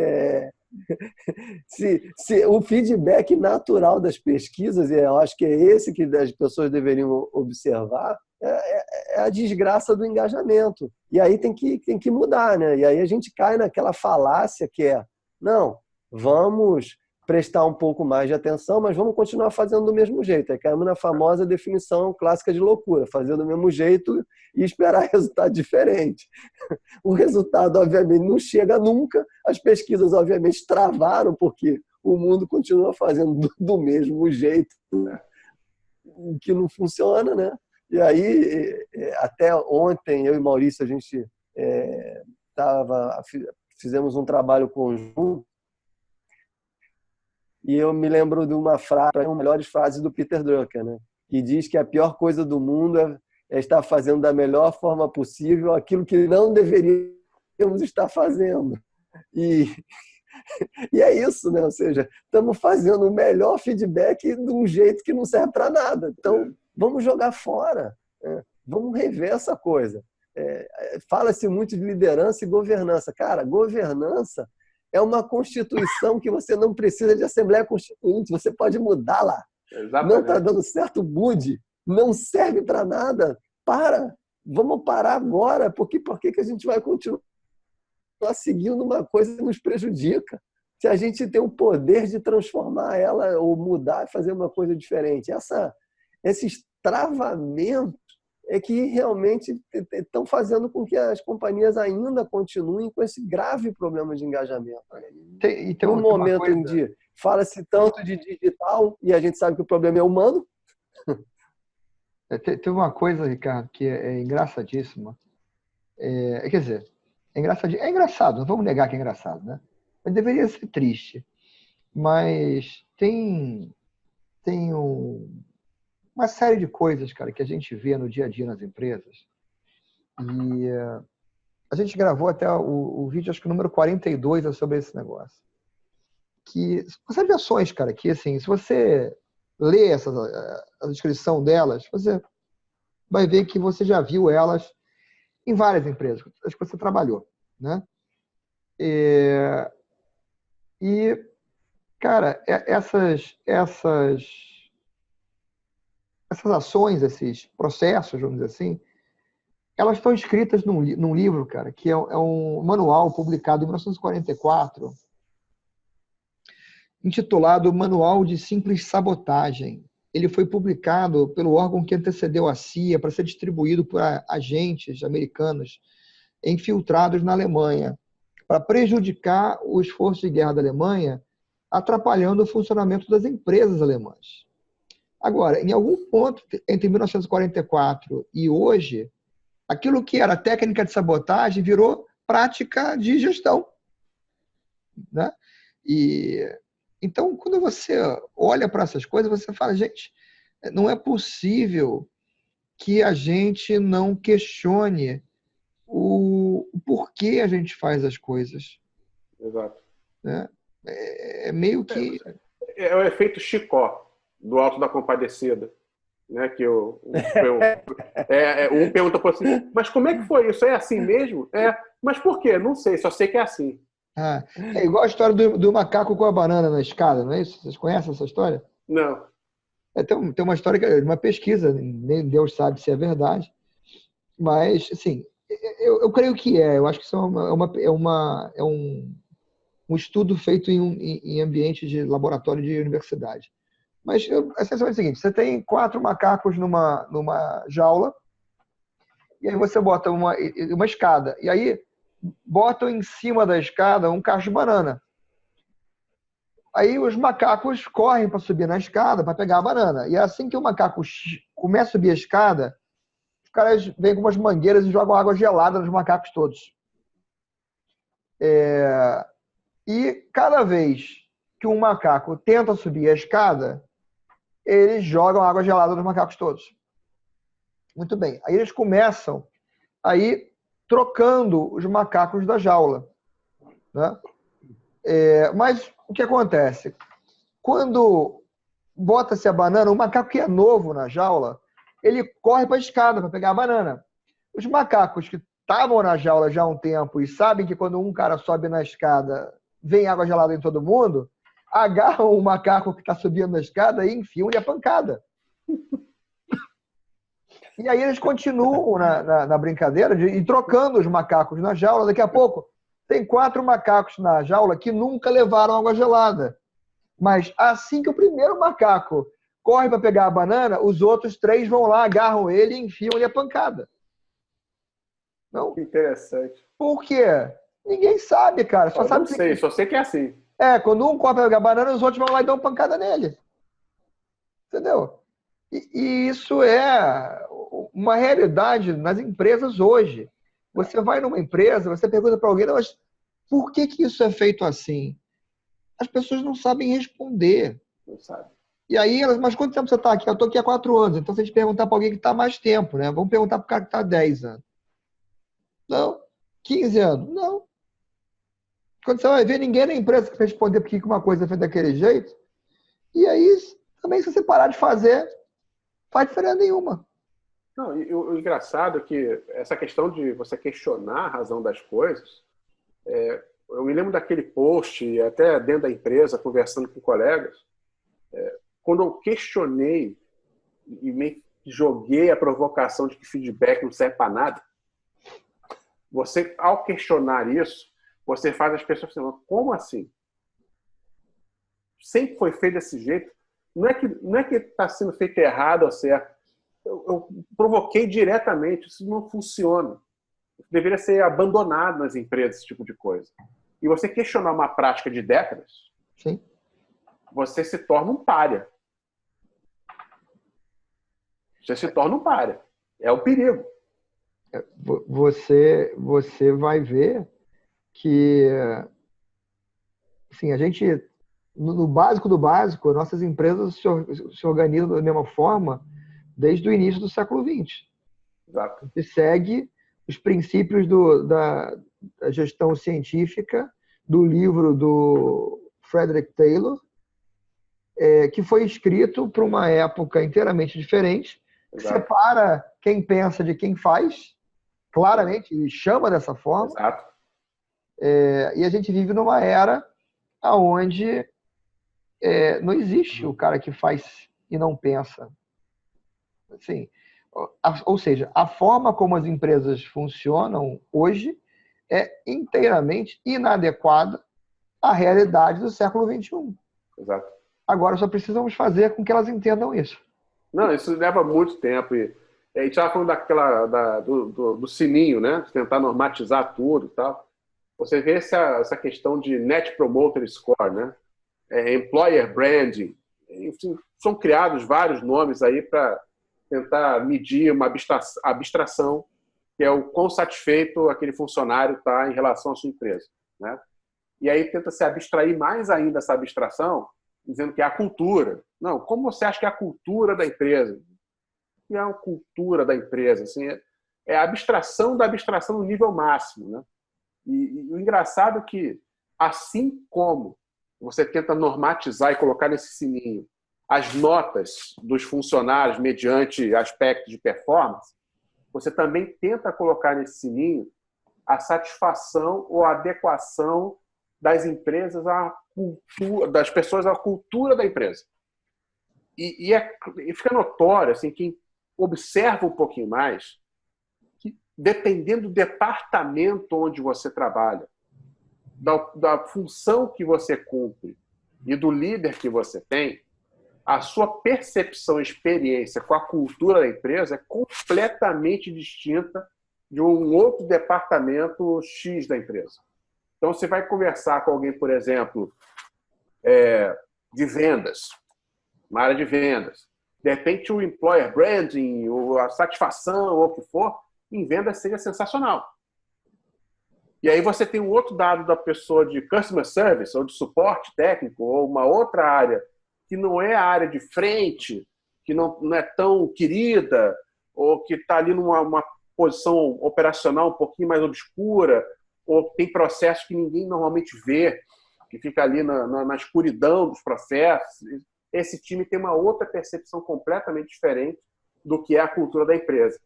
Se o feedback natural das pesquisas, e eu acho que é esse que as pessoas deveriam observar, é a desgraça do engajamento. E aí tem que mudar, né? E aí a gente cai naquela falácia que não, vamos prestar um pouco mais de atenção, mas vamos continuar fazendo do mesmo jeito. Aí caímos na famosa definição clássica de loucura, fazer do mesmo jeito e esperar resultado diferente. O resultado, obviamente, não chega nunca, as pesquisas, obviamente, travaram, porque o mundo continua fazendo do mesmo jeito, o que não funciona, né? E aí, até ontem, eu e Maurício, a gente fizemos um trabalho conjunto, e eu me lembro de uma frase, uma das melhores frases do Peter Drucker, né? Que diz que a pior coisa do mundo é estar fazendo da melhor forma possível aquilo que não deveríamos estar fazendo. E é isso, né? Ou seja, estamos fazendo o melhor feedback de um jeito que não serve para nada. Então, vamos jogar fora. Vamos rever essa coisa. Fala-se muito de liderança e governança. Cara, governança é uma constituição que você não precisa de Assembleia Constituinte, você pode mudar lá. Exatamente. Não está dando certo, mude. Não serve para nada. Vamos parar agora. Por que a gente vai continuar seguindo uma coisa que nos prejudica? Se a gente tem o poder de transformar ela ou mudar e fazer uma coisa diferente. Esses travamentos é que realmente estão fazendo com que as companhias ainda continuem com esse grave problema de engajamento. No momento em que fala-se tanto de digital e a gente sabe que o problema é humano. Teve uma coisa, Ricardo, que é engraçadíssima. Quer dizer, é engraçado, não vamos negar que é engraçado, né? Mas deveria ser triste. Mas tem uma série de coisas, cara, que a gente vê no dia a dia nas empresas. E a gente gravou até o vídeo, acho que o número 42 é sobre esse negócio. Que uma série de ações, cara, que assim, se você lê a descrição delas, você vai ver que você já viu elas em várias empresas, acho que você trabalhou, né? E cara, essas ações, esses processos, vamos dizer assim, elas estão escritas num livro, cara, que é um manual publicado em 1944, intitulado Manual de Simples Sabotagem. Ele foi publicado pelo órgão que antecedeu a CIA para ser distribuído por agentes americanos infiltrados na Alemanha, para prejudicar o esforço de guerra da Alemanha, atrapalhando o funcionamento das empresas alemãs. Agora, em algum ponto entre 1944 e hoje, aquilo que era técnica de sabotagem virou prática de gestão, né? Então, quando você olha para essas coisas, você fala, gente, não é possível que a gente não questione o porquê a gente faz as coisas. Exato. Né? É meio que... É o efeito Chicó, do Alto da Compadecida. Né? Que um pergunta por assim, mas como é que foi isso? É assim mesmo? Mas por quê? Não sei, só sei que é assim. É igual a história do macaco com a banana na escada, não é isso? Vocês conhecem essa história? Não. Tem uma história, uma pesquisa, nem Deus sabe se é verdade, mas, assim, eu creio que eu acho que isso é um estudo feito em ambiente de laboratório de universidade. Mas a sensação é o seguinte, você tem 4 macacos numa jaula, e aí você bota uma escada, e aí botam em cima da escada um cacho de banana. Aí os macacos correm para subir na escada para pegar a banana. E assim que o macaco começa a subir a escada, os caras vêm com umas mangueiras e jogam água gelada nos macacos todos. E cada vez que um macaco tenta subir a escada, eles jogam água gelada nos macacos todos. Muito bem. Aí eles começam aí trocando os macacos da jaula. Né? Mas o que acontece? Quando bota-se a banana, o macaco que é novo na jaula, ele corre para a escada para pegar a banana. Os macacos que estavam na jaula já há um tempo e sabem que quando um cara sobe na escada, vem água gelada em todo mundo, agarram o macaco que está subindo na escada e enfiam-lhe a pancada. E aí eles continuam na brincadeira de trocando os macacos na jaula. Daqui a pouco tem 4 macacos na jaula que nunca levaram água gelada. Mas assim que o primeiro macaco corre para pegar a banana, os outros 3 vão lá, agarram ele e enfiam-lhe a pancada. Não? Que interessante. Por quê? Ninguém sabe, cara. Só sabe não sei, só sei que é assim. Quando um corre para pegar a banana, os outros vão lá e dão uma pancada nele. Entendeu? E isso é uma realidade nas empresas hoje. Você vai numa empresa, você pergunta para alguém, mas por que isso é feito assim? As pessoas não sabem responder. Não sabe. E aí, mas quanto tempo você está aqui? Eu estou aqui há 4 anos. Então, se a gente perguntar para alguém que está há mais tempo, né? Vamos perguntar para o cara que está há 10 anos. Não. 15 anos? Não. Quando você vai ver, ninguém na empresa que vai responder por que uma coisa é feita daquele jeito. E aí, também, se você parar de fazer, não faz diferença nenhuma. Não, e o engraçado é que essa questão de você questionar a razão das coisas, eu me lembro daquele post, até dentro da empresa, conversando com colegas, quando eu questionei e me joguei a provocação de que feedback não serve para nada, você, ao questionar isso, você faz as pessoas pensar, como assim? Sempre foi feito desse jeito? Não é que está sendo feito errado ou certo. Eu provoquei diretamente, isso não funciona. Deveria ser abandonado nas empresas, esse tipo de coisa. E você questionar uma prática de décadas, sim, você se torna um pária. Você se torna um pária. É o perigo. Você vai ver que, assim, a gente, no básico do básico, nossas empresas se organizam da mesma forma desde o início do século XX. Exato. A gente segue os princípios da gestão científica do livro do Frederick Taylor, que foi escrito para uma época inteiramente diferente, que separa quem pensa de quem faz, claramente, e chama dessa forma. Exato. E a gente vive numa era onde não existe o cara que faz e não pensa. Assim, ou seja, a forma como as empresas funcionam hoje é inteiramente inadequada à realidade do século XXI. Exato. Agora só precisamos fazer com que elas entendam isso. Não, isso leva muito tempo. E a gente estava falando do sininho, né? De tentar normatizar tudo e tal. Você vê essa questão de Net Promoter Score, né? Employer Branding. Enfim, são criados vários nomes aí para tentar medir uma abstração, que é o quão satisfeito aquele funcionário está em relação à sua empresa, né? E aí tenta se abstrair mais ainda essa abstração, dizendo que é a cultura. Não, como você acha que é a cultura da empresa? O que é a cultura da empresa? Assim, é a abstração da abstração no nível máximo, né? E o engraçado é que, assim como você tenta normatizar e colocar nesse sininho as notas dos funcionários mediante aspectos de performance, você também tenta colocar nesse sininho a satisfação ou a adequação das empresas à cultura, das pessoas à cultura da empresa. E fica notório, assim, quem observa um pouquinho mais, que dependendo do departamento onde você trabalha, da função que você cumpre e do líder que você tem, a sua percepção e experiência com a cultura da empresa é completamente distinta de um outro departamento X da empresa. Então, você vai conversar com alguém, por exemplo, de vendas, uma área de vendas. De repente, o employer branding, ou a satisfação, ou o que for, em vendas seja sensacional. E aí você tem um outro dado da pessoa de customer service, ou de suporte técnico, ou uma outra área que não é a área de frente, que não é tão querida, ou que está ali numa posição operacional um pouquinho mais obscura, ou tem processos que ninguém normalmente vê, que fica ali na escuridão dos processos. Esse time tem uma outra percepção completamente diferente do que é a cultura da empresa.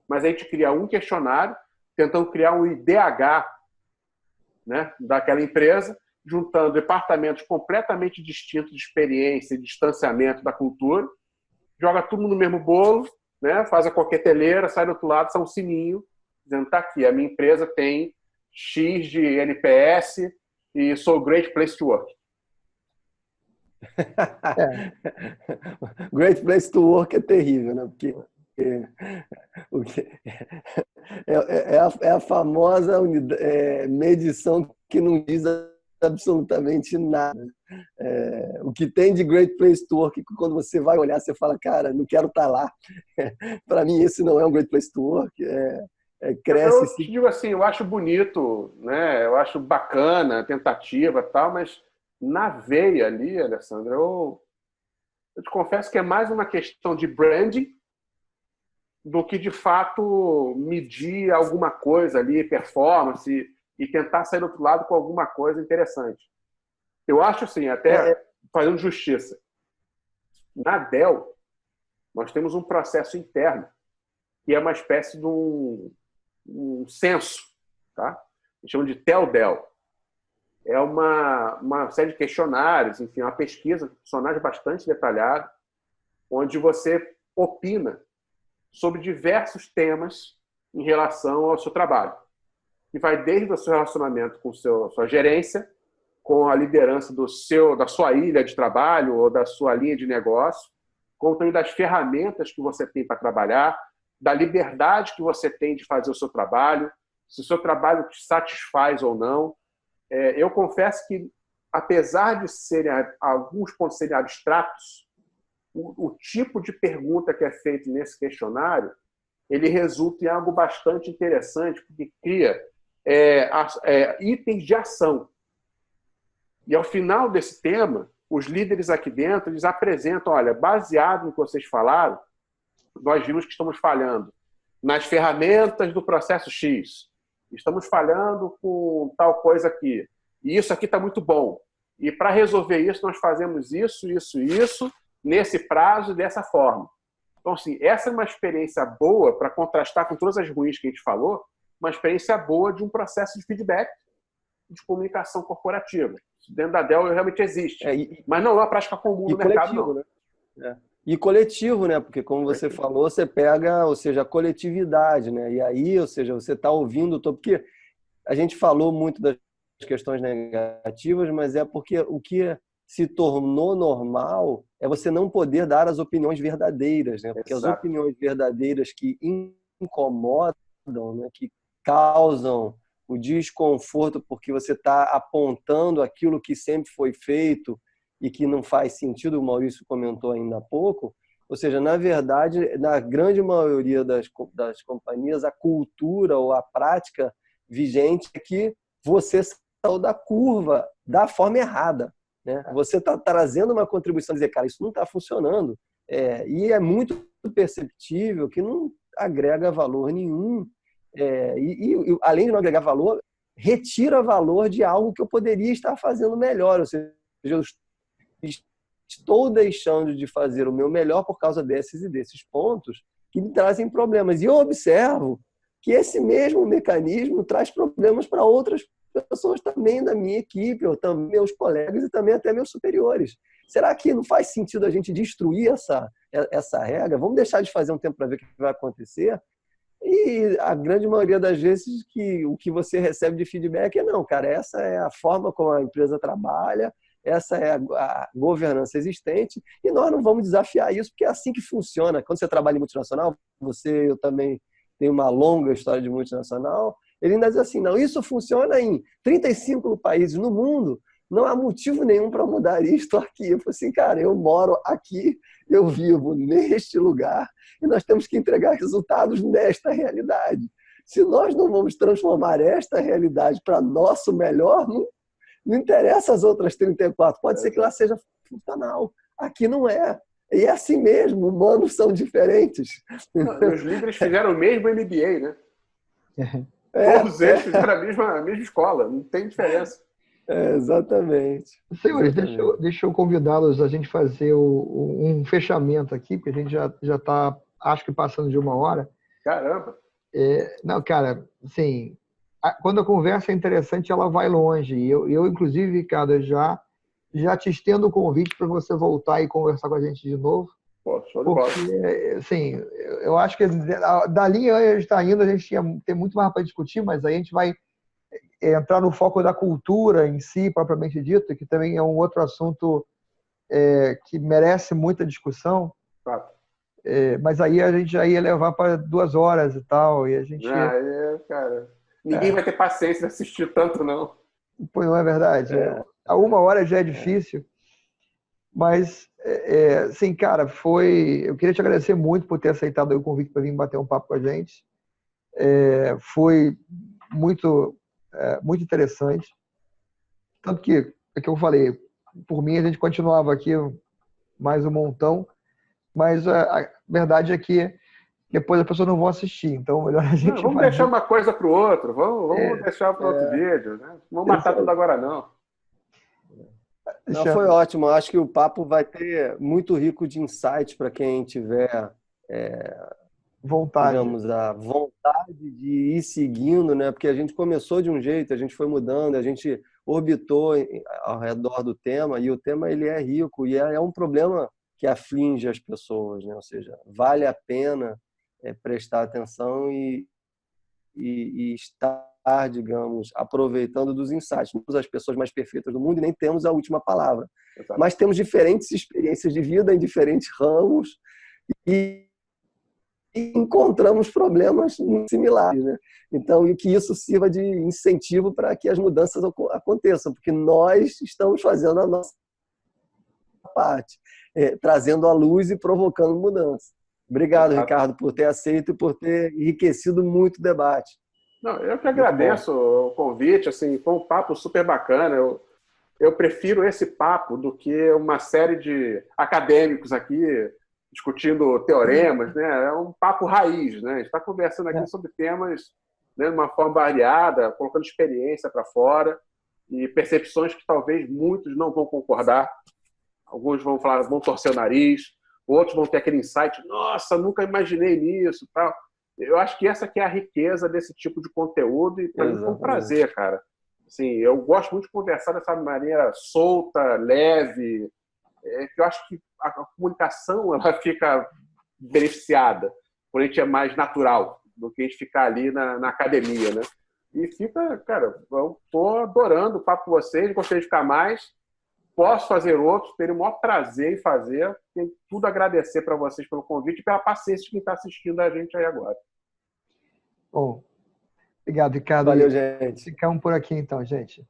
Mas a gente cria um questionário, tentando criar um IDH, né, daquela empresa, juntando departamentos completamente distintos de experiência e distanciamento da cultura, joga tudo no mesmo bolo, né, faz a coqueteleira, sai do outro lado, sai um sininho, dizendo, está aqui, a minha empresa tem X de NPS e sou great place to work. Great place to work é terrível, né? Porque é a famosa medição que não diz absolutamente nada. O que tem de Great Place to Work, quando você vai olhar, você fala, cara, não quero estar lá. Para mim, esse não é um Great Place to Work. Cresce. Eu te digo assim, eu acho bonito, né? Eu acho bacana a tentativa e tal, mas na veia ali, Alessandra, eu te confesso que é mais uma questão de branding do que, de fato, medir alguma coisa ali, performance, e tentar sair do outro lado com alguma coisa interessante. Eu acho, assim, até fazendo justiça. Na Dell, nós temos um processo interno que é uma espécie de um censo, tá? A gente chama de TEL-DEL. É uma série de questionários, enfim, uma pesquisa, questionário bastante detalhado, onde você opina sobre diversos temas em relação ao seu trabalho. Que vai desde o seu relacionamento com sua gerência, com a liderança da sua ilha de trabalho ou da sua linha de negócio, como também das ferramentas que você tem para trabalhar, da liberdade que você tem de fazer o seu trabalho, se o seu trabalho te satisfaz ou não. Eu confesso que, apesar de alguns pontos serem abstratos, o tipo de pergunta que é feito nesse questionário, ele resulta em algo bastante interessante, porque cria itens de ação. E, ao final desse tema, os líderes aqui dentro, eles apresentam, olha, baseado no que vocês falaram, nós vimos que estamos falhando nas ferramentas do processo X. Estamos falhando com tal coisa aqui. E isso aqui está muito bom. E, para resolver isso, nós fazemos isso, nesse prazo e dessa forma. Então, assim, essa é uma experiência boa para contrastar com todas as ruins que a gente falou, uma experiência boa de um processo de feedback de comunicação corporativa. Dentro da Dell realmente existe. Mas não é uma prática comum no mercado, não. Né? E coletivo, né? Porque, como você falou, você pega, ou seja, a coletividade, né? E aí, ou seja, você está ouvindo o todo. Porque a gente falou muito das questões negativas, mas é porque o que se tornou normal é você não poder dar as opiniões verdadeiras, né? Porque as Exato. opiniões verdadeiras que incomodam, né? Que causam o desconforto porque você está apontando aquilo que sempre foi feito e que não faz sentido, o Maurício comentou ainda há pouco. Ou seja, na verdade, na grande maioria das companhias, a cultura ou a prática vigente é que você saiu da curva da forma errada, né? Você está trazendo uma contribuição, dizer, cara, isso não está funcionando. E é muito perceptível que não agrega valor nenhum. Além de não agregar valor, retira valor de algo que eu poderia estar fazendo melhor. Ou seja, eu estou deixando de fazer o meu melhor por causa desses e desses pontos que me trazem problemas. E eu observo que esse mesmo mecanismo traz problemas para outras pessoas também da minha equipe, ou também meus colegas e também até meus superiores. Será que não faz sentido a gente destruir essa regra? Vamos deixar de fazer um tempo para ver o que vai acontecer? E a grande maioria das vezes o que você recebe de feedback é não, cara, essa é a forma como a empresa trabalha, essa é a governança existente e nós não vamos desafiar isso, porque é assim que funciona. Quando você trabalha em multinacional, eu também tenho uma longa história de multinacional, ele ainda diz assim, não, isso funciona em 35 países no mundo, não há motivo nenhum para mudar isto aqui. Eu falei assim, cara, eu moro aqui, eu vivo neste lugar e nós temos que entregar resultados nesta realidade. Se nós não vamos transformar esta realidade para nosso melhor, não interessa as outras 34. Pode ser que lá seja funcional. Aqui não é. E é assim mesmo, humanos são diferentes. Os líderes fizeram o mesmo MBA, né? Todos eles fizeram a mesma escola, não tem diferença. Exatamente. Senhores, deixa eu convidá-los a gente fazer um fechamento aqui, porque a gente já está, acho que passando de 1 hora. Caramba! Não, cara, assim, quando a conversa é interessante, ela vai longe. E eu inclusive, Ricardo, já te estendo o convite para você voltar e conversar com a gente de novo. Pô, show de bola. Porque, assim, eu acho que da linha a gente está indo, a gente tem muito mais para discutir, mas aí a gente vai entrar no foco da cultura em si, propriamente dito, que também é um outro assunto que merece muita discussão. Claro. Mas aí a gente já ia levar para 2 horas e tal, e a gente... cara, ninguém vai ter paciência de assistir tanto, não. Pô, não é verdade? A 1 hora já é difícil. Mas, sim, cara, eu queria te agradecer muito por ter aceitado o convite para vir bater um papo com a gente. Foi muito interessante. Tanto que, é que eu falei, por mim a gente continuava aqui mais um montão, mas a verdade é que depois as pessoas não vão assistir, então melhor a gente... Vamos deixar uma coisa para o outro, vamos deixar para outro vídeo, né? Não vamos matar tudo agora, não. Não, foi ótimo. Acho que o papo vai ter muito rico de insights para quem tiver vontade. Digamos, a vontade de ir seguindo, né? Porque a gente começou de um jeito, a gente foi mudando, a gente orbitou ao redor do tema e o tema ele é rico e é um problema que aflige as pessoas, né? Ou seja, vale a pena prestar atenção e estar, digamos, aproveitando dos insights. Não somos as pessoas mais perfeitas do mundo e nem temos a última palavra. Exato. Mas temos diferentes experiências de vida em diferentes ramos e encontramos problemas similares, né? Então, e que isso sirva de incentivo para que as mudanças aconteçam, porque nós estamos fazendo a nossa parte, trazendo a luz e provocando mudança. Obrigado, Ricardo, por ter aceito e por ter enriquecido muito o debate. Não, eu que agradeço o convite, assim, foi um papo super bacana. Eu prefiro esse papo do que uma série de acadêmicos aqui discutindo teoremas, né? É um papo raiz, né? A gente está conversando aqui sobre temas, né, de uma forma variada, colocando experiência para fora e percepções que talvez muitos não vão concordar. Alguns vão falar, vão torcer o nariz, outros vão ter aquele insight, nossa, nunca imaginei nisso, tal. Eu acho que essa aqui é a riqueza desse tipo de conteúdo e para mim foi um prazer, cara. Assim, eu gosto muito de conversar dessa maneira solta, leve, que eu acho que a comunicação ela fica beneficiada, por a gente é mais natural do que a gente ficar ali na academia, né? E fica, cara, eu tô adorando o papo com vocês, gostaria de ficar mais, posso fazer outros, teria o maior prazer em fazer, tenho tudo a agradecer para vocês pelo convite e pela paciência de quem está assistindo a gente aí agora. Bom, obrigado, Ricardo. Valeu, gente. Ficamos por aqui então, gente.